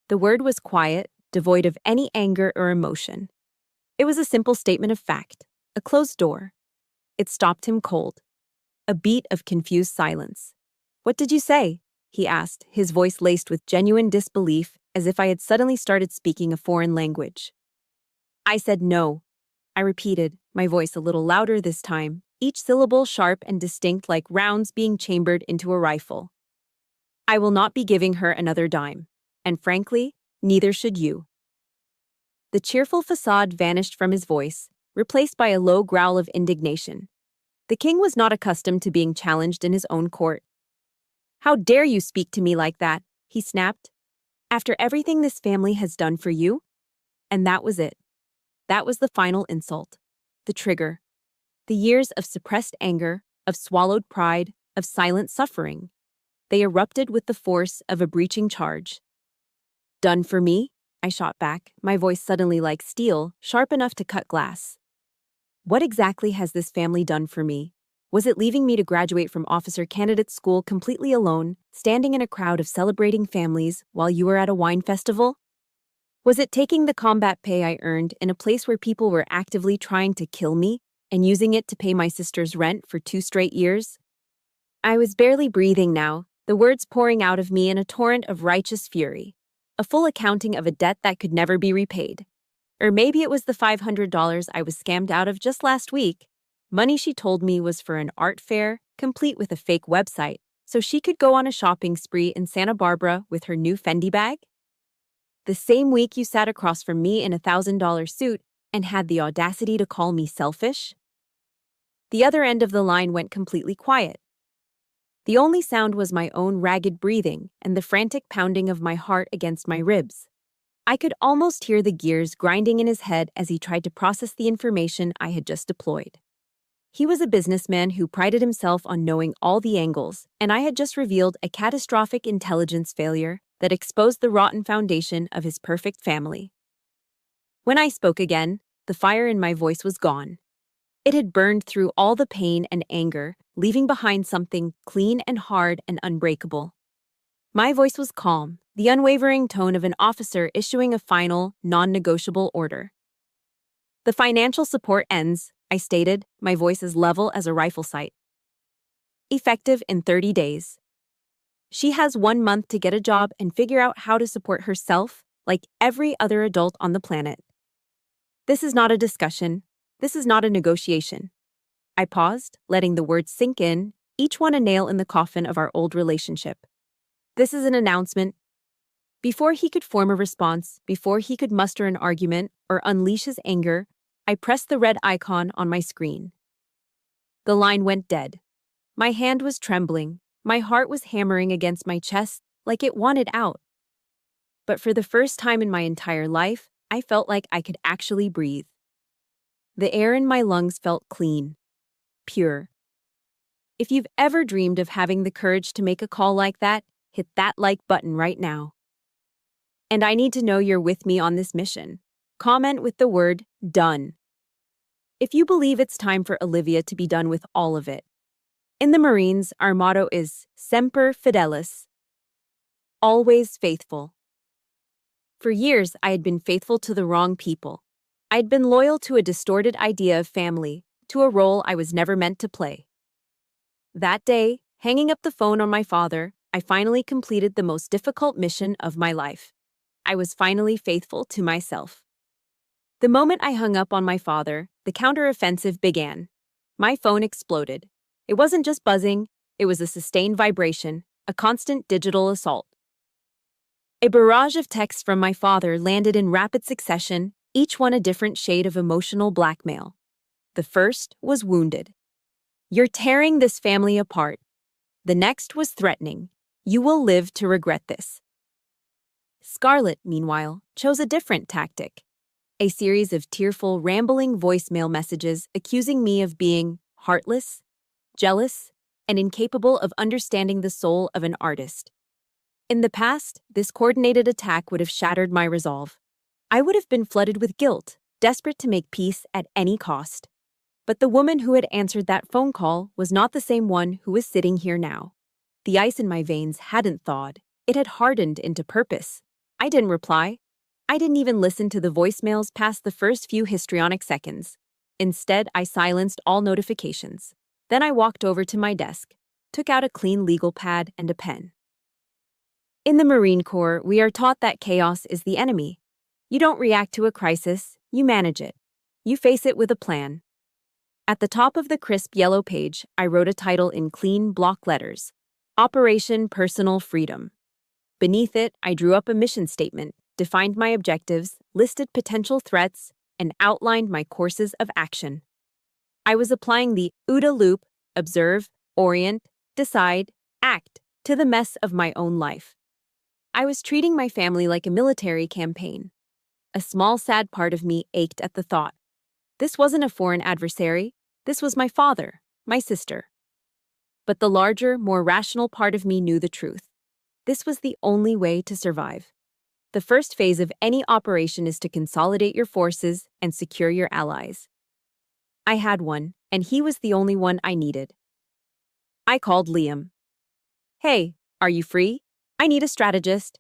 The word was quiet, devoid of any anger or emotion. It was a simple statement of fact, a closed door. It stopped him cold. A beat of confused silence. "What did you say?" he asked, his voice laced with genuine disbelief, as if I had suddenly started speaking a foreign language. "I said no," I repeated, my voice a little louder this time, each syllable sharp and distinct like rounds being chambered into a rifle. "I will not be giving her another dime. And frankly, neither should you." The cheerful facade vanished from his voice, replaced by a low growl of indignation. The king was not accustomed to being challenged in his own court. "How dare you speak to me like that?" he snapped. "After everything this family has done for you?" And that was it. That was the final insult. The trigger. The years of suppressed anger, of swallowed pride, of silent suffering. They erupted with the force of a breaching charge. "Done for me?" I shot back, my voice suddenly like steel, sharp enough to cut glass. "What exactly has this family done for me? Was it leaving me to graduate from officer candidate school completely alone, standing in a crowd of celebrating families while you were at a wine festival? Was it taking the combat pay I earned in a place where people were actively trying to kill me and using it to pay my sister's rent for 2 straight years?" I was barely breathing now, the words pouring out of me in a torrent of righteous fury. A full accounting of a debt that could never be repaid. Or maybe it was the $500 I was scammed out of just last week. Money she told me was for an art fair, complete with a fake website, so she could go on a shopping spree in Santa Barbara with her new Fendi bag? The same week you sat across from me in a $1,000 suit and had the audacity to call me selfish? The other end of the line went completely quiet. The only sound was my own ragged breathing and the frantic pounding of my heart against my ribs. I could almost hear the gears grinding in his head as he tried to process the information I had just deployed. He was a businessman who prided himself on knowing all the angles, and I had just revealed a catastrophic intelligence failure that exposed the rotten foundation of his perfect family. When I spoke again, the fire in my voice was gone. It had burned through all the pain and anger, leaving behind something clean and hard and unbreakable. My voice was calm, the unwavering tone of an officer issuing a final, non-negotiable order. "The financial support ends," I stated, my voice as level as a rifle sight. "Effective in 30 days. She has 1 month to get a job and figure out how to support herself, like every other adult on the planet. This is not a discussion. This is not a negotiation." I paused, letting the words sink in, each one a nail in the coffin of our old relationship. "This is an announcement." Before he could form a response, before he could muster an argument or unleash his anger, I pressed the red icon on my screen. The line went dead. My hand was trembling, my heart was hammering against my chest like it wanted out. But for the first time in my entire life, I felt like I could actually breathe. The air in my lungs felt clean, pure. If you've ever dreamed of having the courage to make a call like that, hit that like button right now. And I need to know you're with me on this mission. Comment with the word "done" if you believe it's time for Olivia to be done with all of it. In the Marines, our motto is Semper Fidelis, always faithful. For years, I had been faithful to the wrong people. I'd been loyal to a distorted idea of family, to a role I was never meant to play. That day, hanging up the phone on my father, I finally completed the most difficult mission of my life. I was finally faithful to myself. The moment I hung up on my father, the counteroffensive began. My phone exploded. It wasn't just buzzing, it was a sustained vibration, a constant digital assault. A barrage of texts from my father landed in rapid succession, each one a different shade of emotional blackmail. The first was wounded. "You're tearing this family apart." The next was threatening. "You will live to regret this." Scarlett, meanwhile, chose a different tactic. A series of tearful, rambling voicemail messages accusing me of being heartless, jealous, and incapable of understanding the soul of an artist. In the past, this coordinated attack would have shattered my resolve. I would have been flooded with guilt, desperate to make peace at any cost. But the woman who had answered that phone call was not the same one who was sitting here now. The ice in my veins hadn't thawed. It had hardened into purpose. I didn't reply. I didn't even listen to the voicemails past the first few histrionic seconds. Instead, I silenced all notifications. Then I walked over to my desk, took out a clean legal pad and a pen. In the Marine Corps, we are taught that chaos is the enemy. You don't react to a crisis, you manage it. You face it with a plan. At the top of the crisp yellow page, I wrote a title in clean block letters: Operation Personal Freedom. Beneath it, I drew up a mission statement, defined my objectives, listed potential threats, and outlined my courses of action. I was applying the OODA loop: observe, orient, decide, act, to the mess of my own life. I was treating my family like a military campaign. A small, sad part of me ached at the thought. This wasn't a foreign adversary. This was my father, my sister. But the larger, more rational part of me knew the truth. This was the only way to survive. The first phase of any operation is to consolidate your forces and secure your allies. I had one, and he was the only one I needed. I called Liam. "Hey, are you free? I need a strategist."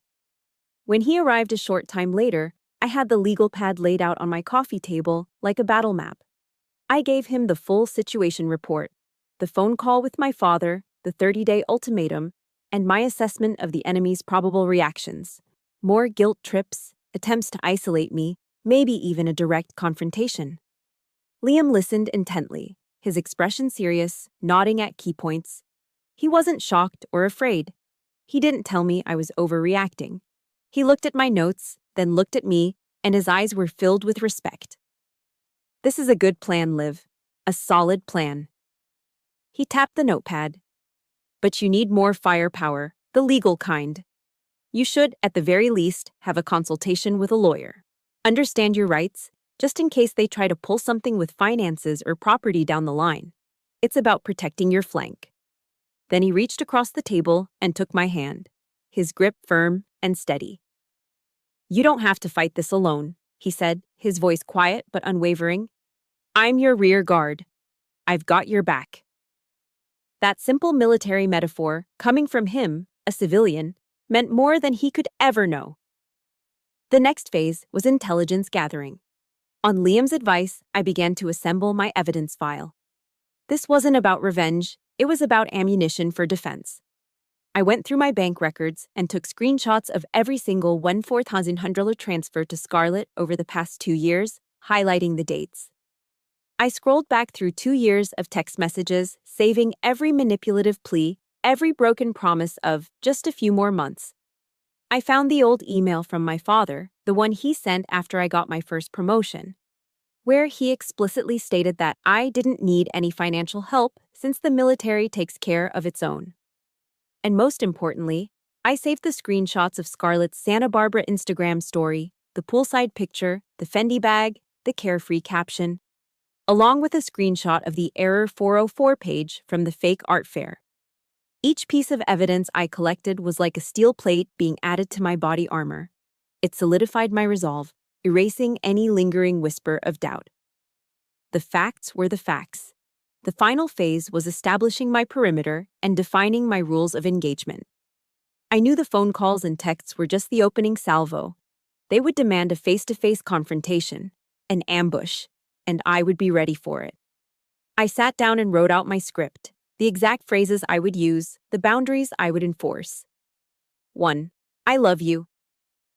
When he arrived a short time later, I had the legal pad laid out on my coffee table like a battle map. I gave him the full situation report, the phone call with my father, the 30-day ultimatum, and my assessment of the enemy's probable reactions. More guilt trips, attempts to isolate me, maybe even a direct confrontation. Liam listened intently, his expression serious, nodding at key points. He wasn't shocked or afraid. He didn't tell me I was overreacting. He looked at my notes, then looked at me, and his eyes were filled with respect. "This is a good plan, Liv. A solid plan." He tapped the notepad. "But you need more firepower, the legal kind. You should, at the very least, have a consultation with a lawyer. Understand your rights, just in case they try to pull something with finances or property down the line. It's about protecting your flank." Then he reached across the table and took my hand, his grip firm and steady. "You don't have to fight this alone," he said, his voice quiet but unwavering. "I'm your rear guard. I've got your back." That simple military metaphor, coming from him, a civilian, meant more than he could ever know. The next phase was intelligence gathering. On Liam's advice, I began to assemble my evidence file. This wasn't about revenge, it was about ammunition for defense. I went through my bank records and took screenshots of every single $1,400 transfer to Scarlett over the past 2 years, highlighting the dates. I scrolled back through 2 years of text messages, saving every manipulative plea, every broken promise of just a few more months. I found the old email from my father, the one he sent after I got my first promotion, where he explicitly stated that I didn't need any financial help since the military takes care of its own. And most importantly, I saved the screenshots of Scarlett's Santa Barbara Instagram story, the poolside picture, the Fendi bag, the carefree caption, along with a screenshot of the Error 404 page from the fake art fair. Each piece of evidence I collected was like a steel plate being added to my body armor. It solidified my resolve, erasing any lingering whisper of doubt. The facts were the facts. The final phase was establishing my perimeter and defining my rules of engagement. I knew the phone calls and texts were just the opening salvo. They would demand a face-to-face confrontation, an ambush, and I would be ready for it. I sat down and wrote out my script, the exact phrases I would use, the boundaries I would enforce. 1. I love you,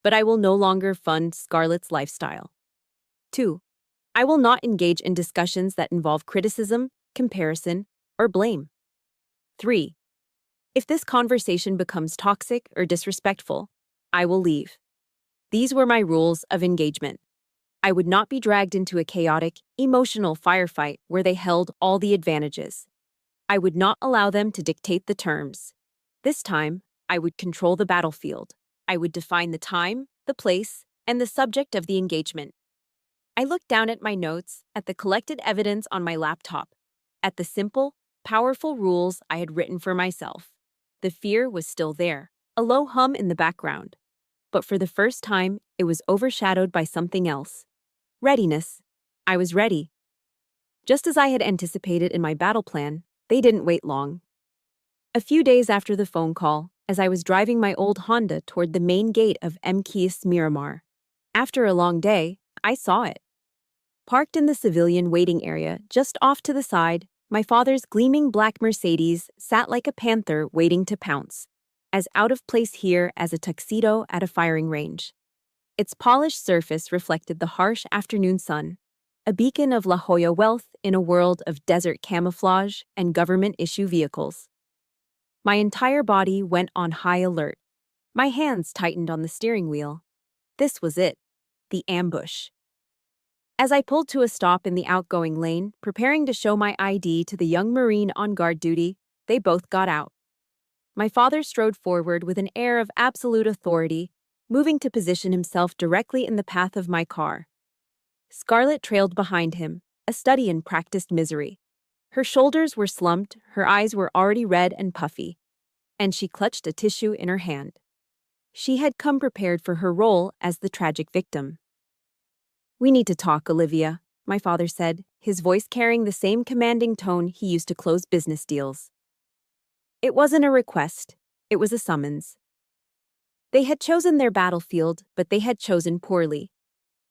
but I will no longer fund Scarlett's lifestyle. 2. I will not engage in discussions that involve criticism, comparison, or blame. 3. If this conversation becomes toxic or disrespectful, I will leave. These were my rules of engagement. I would not be dragged into a chaotic, emotional firefight where they held all the advantages. I would not allow them to dictate the terms. This time, I would control the battlefield. I would define the time, the place, and the subject of the engagement. I looked down at my notes, at the collected evidence on my laptop, at the simple, powerful rules I had written for myself. The fear was still there, a low hum in the background. But for the first time, it was overshadowed by something else. Readiness. I was ready. Just as I had anticipated in my battle plan, they didn't wait long. A few days after the phone call, as I was driving my old Honda toward the main gate of MKS Miramar. After a long day, I saw it. Parked in the civilian waiting area just off to the side, my father's gleaming black Mercedes sat like a panther waiting to pounce, as out of place here as a tuxedo at a firing range. Its polished surface reflected the harsh afternoon sun, a beacon of La Jolla wealth in a world of desert camouflage and government-issue vehicles. My entire body went on high alert. My hands tightened on the steering wheel. This was it, the ambush. As I pulled to a stop in the outgoing lane, preparing to show my ID to the young Marine on guard duty, they both got out. My father strode forward with an air of absolute authority, moving to position himself directly in the path of my car. Scarlett trailed behind him, a study in practiced misery. Her shoulders were slumped, her eyes were already red and puffy, and she clutched a tissue in her hand. She had come prepared for her role as the tragic victim. "We need to talk, Olivia," my father said, his voice carrying the same commanding tone he used to close business deals. It wasn't a request, it was a summons. They had chosen their battlefield, but they had chosen poorly.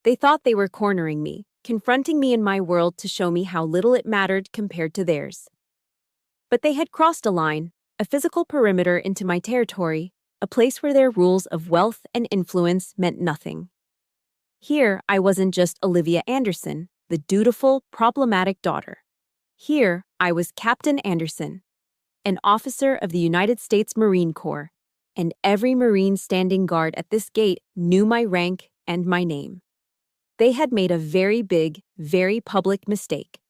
They thought they were cornering me, confronting me in my world to show me how little it mattered compared to theirs. But they had crossed a line, a physical perimeter into my territory, a place where their rules of wealth and influence meant nothing. Here, I wasn't just Olivia Anderson, the dutiful, problematic daughter. Here, I was Captain Anderson, an officer of the United States Marine Corps, and every Marine standing guard at this gate knew my rank and my name. They had made a very big, very public mistake.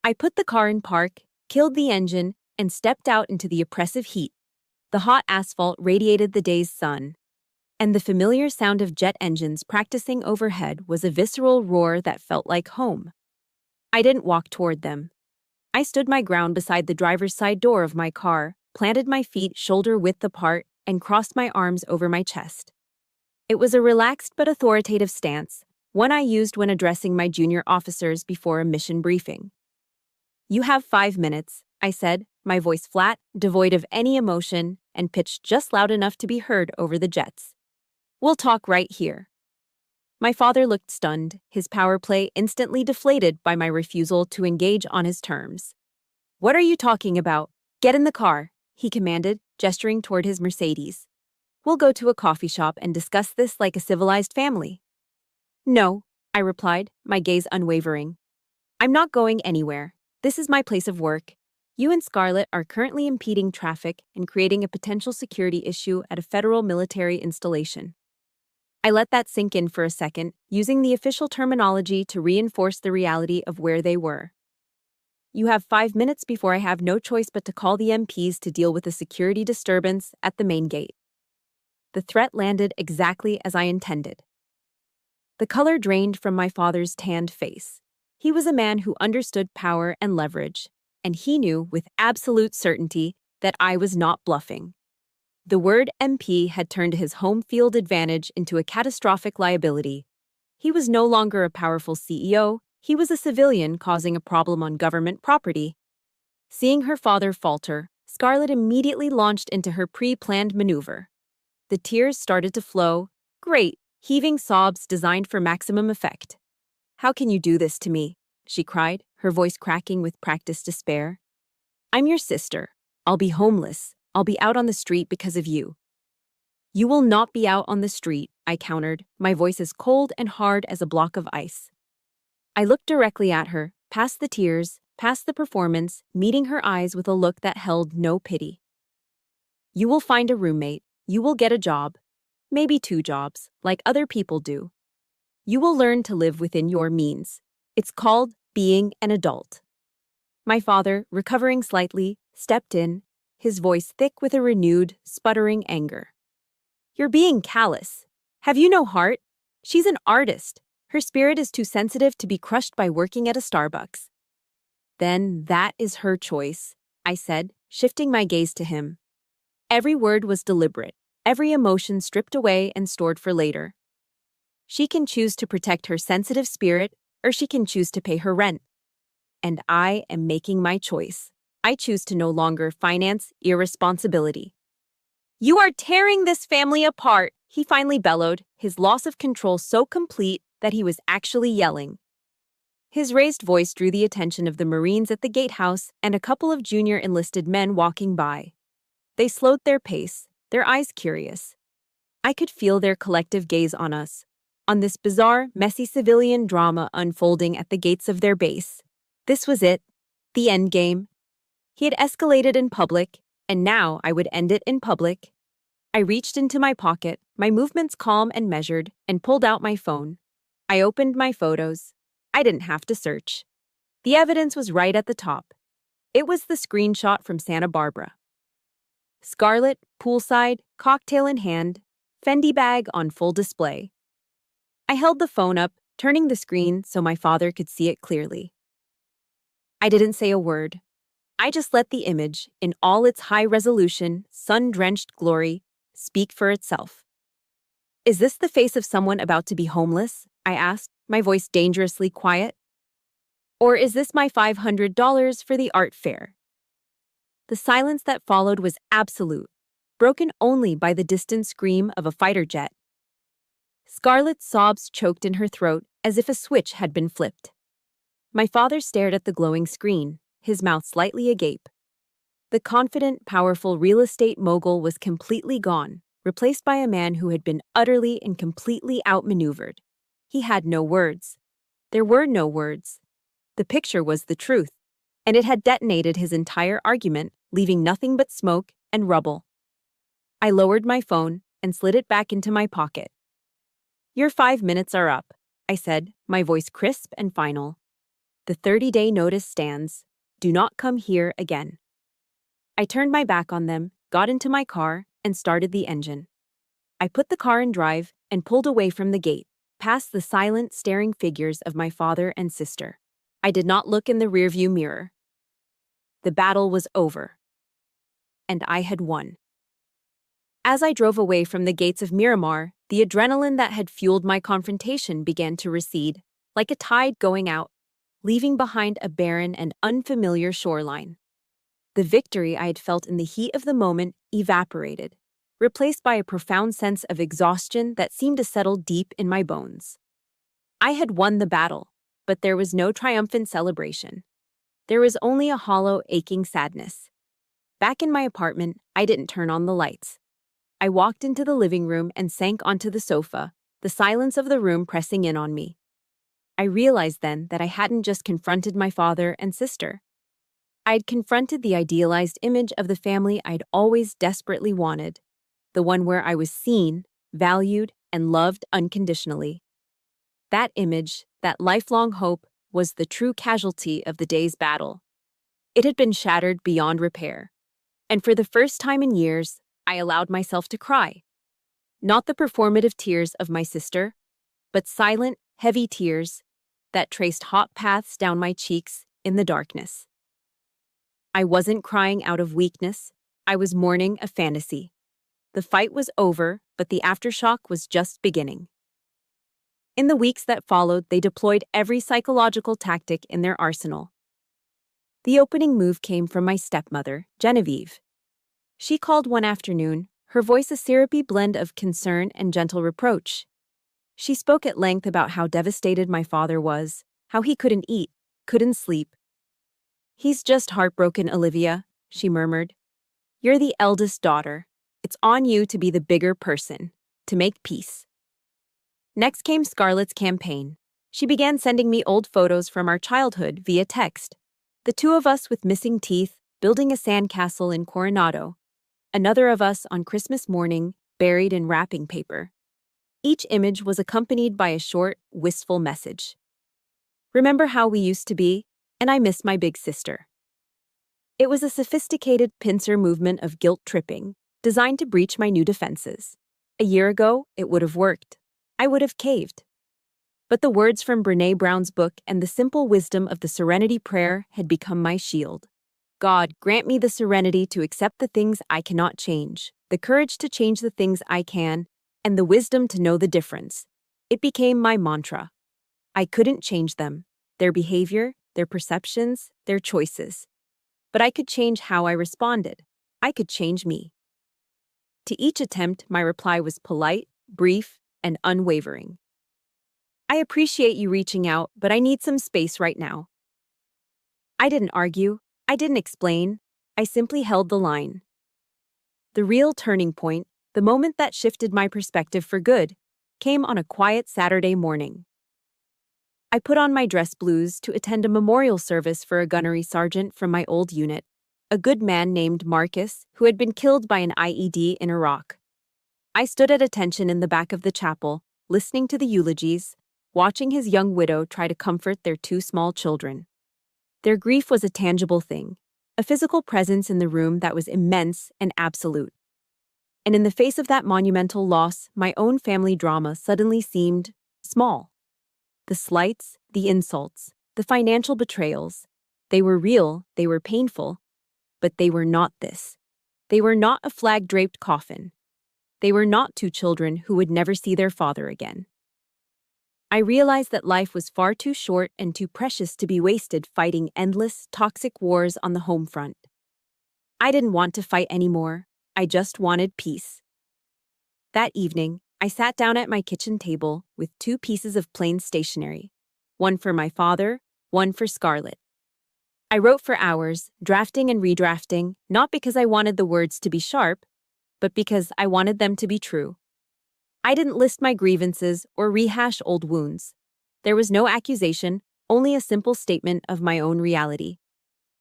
I put the car in park, killed the engine, and stepped out into the oppressive heat. The hot asphalt radiated the day's sun, and the familiar sound of jet engines practicing overhead was a visceral roar that felt like home. I didn't walk toward them. I stood my ground beside the driver's side door of my car, planted my feet shoulder-width apart, and crossed my arms over my chest. It was a relaxed but authoritative stance, one I used when addressing my junior officers before a mission briefing. "You have 5 minutes," I said, my voice flat, devoid of any emotion, and pitched just loud enough to be heard over the jets. "We'll talk right here." My father looked stunned, his power play instantly deflated by my refusal to engage on his terms. "What are you talking about? Get in the car," he commanded, gesturing toward his Mercedes. "We'll go to a coffee shop and discuss this like a civilized family." "No," I replied, my gaze unwavering. "I'm not going anywhere. This is my place of work. You and Scarlett are currently impeding traffic and creating a potential security issue at a federal military installation." I let that sink in for a second, using the official terminology to reinforce the reality of where they were. "You have 5 minutes before I have no choice but to call the MPs to deal with a security disturbance at the main gate." The threat landed exactly as I intended. The color drained from my father's tanned face. He was a man who understood power and leverage, and he knew with absolute certainty that I was not bluffing. The word MP had turned his home field advantage into a catastrophic liability. He was no longer a powerful CEO, he was a civilian causing a problem on government property. Seeing her father falter, Scarlett immediately launched into her pre-planned maneuver. The tears started to flow, great, heaving sobs designed for maximum effect. "How can you do this to me?" she cried, her voice cracking with practiced despair. "I'm your sister. I'll be homeless. I'll be out on the street because of you." "You will not be out on the street," I countered, my voice as cold and hard as a block of ice. I looked directly at her, past the tears, past the performance, meeting her eyes with a look that held no pity. "You will find a roommate. You will get a job. Maybe 2 jobs, like other people do. You will learn to live within your means. It's called being an adult." My father, recovering slightly, stepped in, his voice thick with a renewed, sputtering anger. "You're being callous. Have you no heart? She's an artist. Her spirit is too sensitive to be crushed by working at a Starbucks." "Then that is her choice," I said, shifting my gaze to him. Every word was deliberate, every emotion stripped away and stored for later. She can choose to protect her sensitive spirit, or she can choose to pay her rent. And I am making my choice. I choose to no longer finance irresponsibility. "You are tearing this family apart," he finally bellowed, his loss of control so complete that he was actually yelling. His raised voice drew the attention of the Marines at the gatehouse and a couple of junior enlisted men walking by. They slowed their pace, their eyes curious. I could feel their collective gaze on us, on this bizarre, messy civilian drama unfolding at the gates of their base. This was it, the end game. He had escalated in public, and now I would end it in public. I reached into my pocket, my movements calm and measured, and pulled out my phone. I opened my photos. I didn't have to search. The evidence was right at the top. It was the screenshot from Santa Barbara. Scarlet, poolside, cocktail in hand, Fendi bag on full display. I held the phone up, turning the screen so my father could see it clearly. I didn't say a word. I just let the image, in all its high-resolution, sun-drenched glory, speak for itself. "Is this the face of someone about to be homeless?" I asked, my voice dangerously quiet. "Or is this my $500 for the art fair?" The silence that followed was absolute, broken only by the distant scream of a fighter jet. Scarlett's sobs choked in her throat as if a switch had been flipped. My father stared at the glowing screen, his mouth slightly agape. The confident, powerful real estate mogul was completely gone, replaced by a man who had been utterly and completely outmaneuvered. He had no words. There were no words. The picture was the truth, and it had detonated his entire argument, leaving nothing but smoke and rubble. I lowered my phone and slid it back into my pocket. "Your 5 minutes are up," I said, my voice crisp and final. "The 30-day notice stands. Do not come here again." I turned my back on them, got into my car, and started the engine. I put the car in drive and pulled away from the gate, past the silent, staring figures of my father and sister. I did not look in the rearview mirror. The battle was over, and I had won. As I drove away from the gates of Miramar, the adrenaline that had fueled my confrontation began to recede, like a tide going out, leaving behind a barren and unfamiliar shoreline. The victory I had felt in the heat of the moment evaporated, replaced by a profound sense of exhaustion that seemed to settle deep in my bones. I had won the battle, but there was no triumphant celebration. There was only a hollow, aching sadness. Back in my apartment, I didn't turn on the lights. I walked into the living room and sank onto the sofa, the silence of the room pressing in on me. I realized then that I hadn't just confronted my father and sister. I'd confronted the idealized image of the family I'd always desperately wanted, the one where I was seen, valued, and loved unconditionally. That image, that lifelong hope, was the true casualty of the day's battle. It had been shattered beyond repair. And for the first time in years, I allowed myself to cry. Not the performative tears of my sister, but silent, heavy tears that traced hot paths down my cheeks in the darkness. I wasn't crying out of weakness. I was mourning a fantasy. The fight was over, but the aftershock was just beginning. In the weeks that followed, they deployed every psychological tactic in their arsenal. The opening move came from my stepmother, Genevieve. She called one afternoon, her voice a syrupy blend of concern and gentle reproach. She spoke at length about how devastated my father was, how he couldn't eat, couldn't sleep. "He's just heartbroken, Olivia," she murmured. "You're the eldest daughter. It's on you to be the bigger person, to make peace." Next came Scarlett's campaign. She began sending me old photos from our childhood via text. The two of us with missing teeth, building a sandcastle in Coronado. Another of us on Christmas morning, buried in wrapping paper. Each image was accompanied by a short, wistful message. "Remember how we used to be? And I miss my big sister." It was a sophisticated pincer movement of guilt tripping, designed to breach my new defenses. A year ago, it would have worked. I would have caved. But the words from Brené Brown's book and the simple wisdom of the Serenity Prayer had become my shield. God, grant me the serenity to accept the things I cannot change, the courage to change the things I can, and the wisdom to know the difference. It became my mantra. I couldn't change them, their behavior, their perceptions, their choices. But I could change how I responded. I could change me. To each attempt, my reply was polite, brief, and unwavering. I appreciate you reaching out, but I need some space right now. I didn't argue. I didn't explain. I simply held the line. The real turning point, the moment that shifted my perspective for good, came on a quiet Saturday morning. I put on my dress blues to attend a memorial service for a gunnery sergeant from my old unit, a good man named Marcus who had been killed by an IED in Iraq. I stood at attention in the back of the chapel, listening to the eulogies, watching his young widow try to comfort their two small children. Their grief was a tangible thing, a physical presence in the room that was immense and absolute. And in the face of that monumental loss, my own family drama suddenly seemed small. The slights, the insults, the financial betrayals, they were real, they were painful, but they were not this. They were not a flag-draped coffin. They were not two children who would never see their father again. I realized that life was far too short and too precious to be wasted fighting endless, toxic wars on the home front. I didn't want to fight anymore. I just wanted peace. That evening, I sat down at my kitchen table with two pieces of plain stationery, one for my father, one for Scarlett. I wrote for hours, drafting and redrafting, not because I wanted the words to be sharp, but because I wanted them to be true. I didn't list my grievances or rehash old wounds. There was no accusation, only a simple statement of my own reality.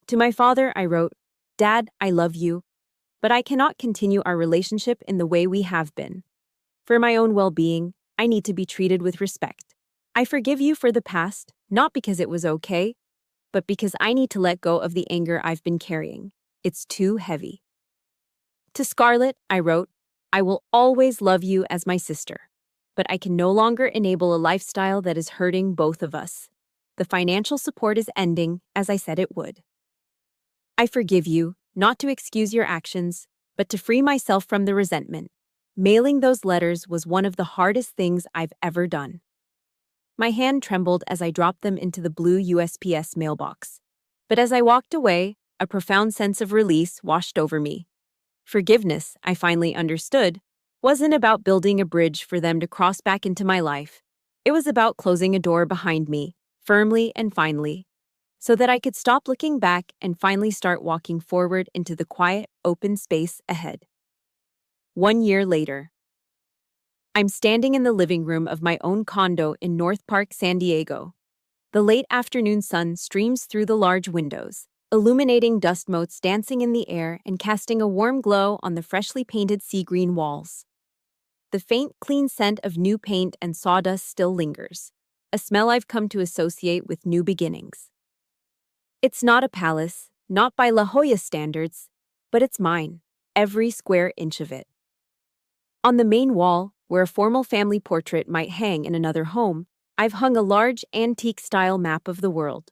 To my father, I wrote, "Dad, I love you, but I cannot continue our relationship in the way we have been. For my own well-being, I need to be treated with respect. I forgive you for the past, not because it was okay, but because I need to let go of the anger I've been carrying. It's too heavy." To Scarlett, I wrote, "I will always love you as my sister, but I can no longer enable a lifestyle that is hurting both of us. The financial support is ending, as I said it would. I forgive you, not to excuse your actions, but to free myself from the resentment. Mailing those letters was one of the hardest things I've ever done." My hand trembled as I dropped them into the blue USPS mailbox. But as I walked away, a profound sense of release washed over me. Forgiveness, I finally understood, wasn't about building a bridge for them to cross back into my life. It was about closing a door behind me, firmly and finally, so that I could stop looking back and finally start walking forward into the quiet, open space ahead. 1 year later, I'm standing in the living room of my own condo in North Park, San Diego. The late afternoon sun streams through the large windows, illuminating dust motes dancing in the air and casting a warm glow on the freshly painted sea green walls. The faint, clean scent of new paint and sawdust still lingers, a smell I've come to associate with new beginnings. It's not a palace, not by La Jolla standards, but it's mine, every square inch of it. On the main wall, where a formal family portrait might hang in another home, I've hung a large antique-style map of the world.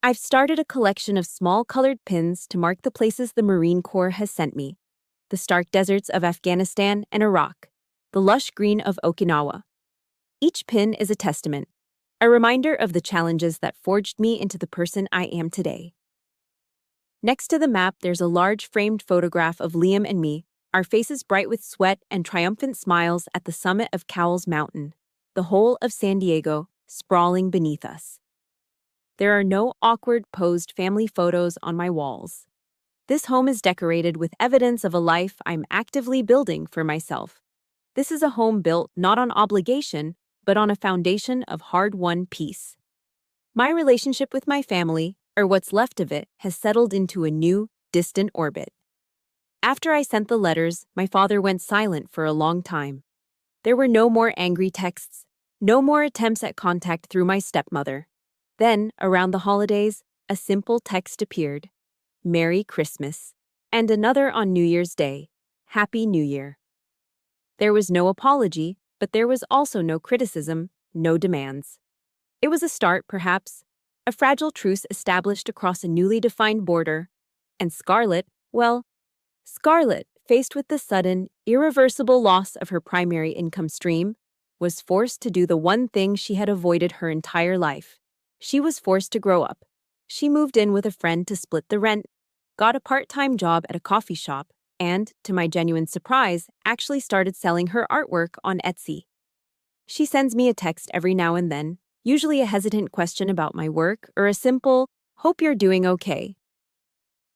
I've started a collection of small colored pins to mark the places the Marine Corps has sent me: the stark deserts of Afghanistan and Iraq, the lush green of Okinawa. Each pin is a testament, a reminder of the challenges that forged me into the person I am today. Next to the map, there's a large framed photograph of Liam and me, our faces bright with sweat and triumphant smiles at the summit of Cowles Mountain, the whole of San Diego sprawling beneath us. There are no awkward posed family photos on my walls. This home is decorated with evidence of a life I'm actively building for myself. This is a home built not on obligation, but on a foundation of hard-won peace. My relationship with my family, or what's left of it, has settled into a new, distant orbit. After I sent the letters, my father went silent for a long time. There were no more angry texts, no more attempts at contact through my stepmother. Then, around the holidays, a simple text appeared: "Merry Christmas," and another on New Year's Day: "Happy New Year." There was no apology, but there was also no criticism, no demands. It was a start, perhaps, a fragile truce established across a newly defined border, and Scarlett, well, Scarlett, faced with the sudden, irreversible loss of her primary income stream, was forced to do the one thing she had avoided her entire life. She was forced to grow up. She moved in with a friend to split the rent, got a part-time job at a coffee shop, and, to my genuine surprise, actually started selling her artwork on Etsy. She sends me a text every now and then, usually a hesitant question about my work or a simple, "Hope you're doing okay."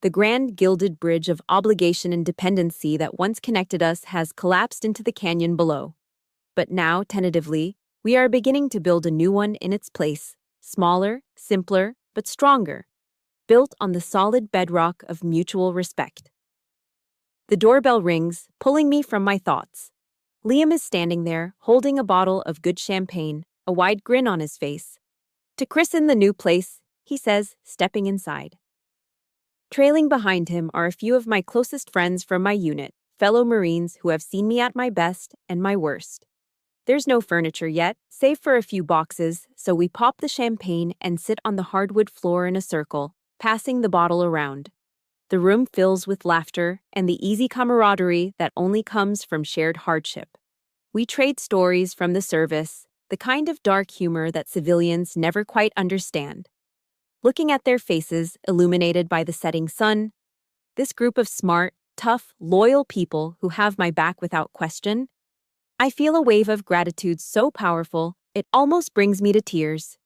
The grand gilded bridge of obligation and dependency that once connected us has collapsed into the canyon below. But now, tentatively, we are beginning to build a new one in its place, smaller, simpler, but stronger, built on the solid bedrock of mutual respect. The doorbell rings, pulling me from my thoughts. Liam is standing there, holding a bottle of good champagne, a wide grin on his face. "To christen the new place," he says, stepping inside. Trailing behind him are a few of my closest friends from my unit, fellow Marines who have seen me at my best and my worst. There's no furniture yet, save for a few boxes, so we pop the champagne and sit on the hardwood floor in a circle, passing the bottle around. The room fills with laughter and the easy camaraderie that only comes from shared hardship. We trade stories from the service, the kind of dark humor that civilians never quite understand. Looking at their faces, illuminated by the setting sun, this group of smart, tough, loyal people who have my back without question, I feel a wave of gratitude so powerful, it almost brings me to tears.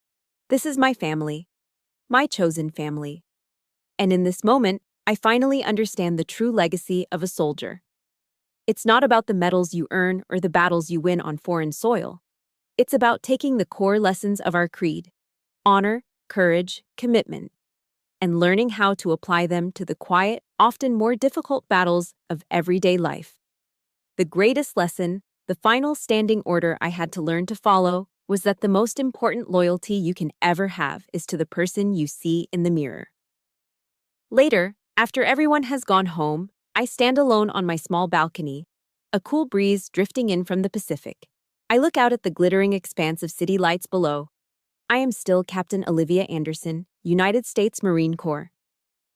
This is my family, my chosen family. And in this moment, I finally understand the true legacy of a soldier. It's not about the medals you earn or the battles you win on foreign soil. It's about taking the core lessons of our creed: honor, courage, commitment, and learning how to apply them to the quiet, often more difficult battles of everyday life. The greatest lesson, the final standing order I had to learn to follow, was that the most important loyalty you can ever have is to the person you see in the mirror. Later, after everyone has gone home, I stand alone on my small balcony, a cool breeze drifting in from the Pacific. I look out at the glittering expanse of city lights below. I am still Captain Olivia Anderson, United States Marine Corps.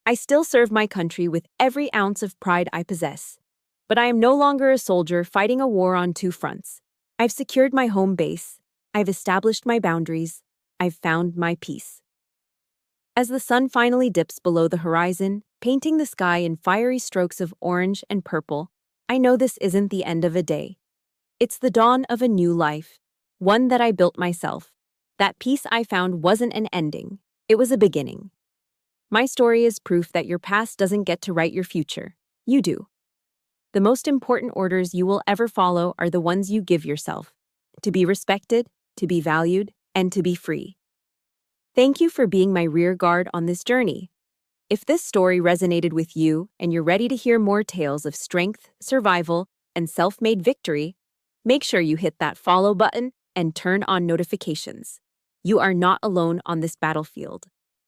I still serve my country with every ounce of pride I possess. But I am no longer a soldier fighting a war on two fronts. I've secured my home base. I've established my boundaries. I've found my peace. As the sun finally dips below the horizon, painting the sky in fiery strokes of orange and purple, I know this isn't the end of a day. It's the dawn of a new life, one that I built myself. That peace I found wasn't an ending, it was a beginning. My story is proof that your past doesn't get to write your future. You do. The most important orders you will ever follow are the ones you give yourself: to be respected, to be valued, and to be free. Thank you for being my rear guard on this journey. If this story resonated with you and you're ready to hear more tales of strength, survival, and self-made victory, make sure you hit that follow button and turn on notifications. You are not alone on this battlefield.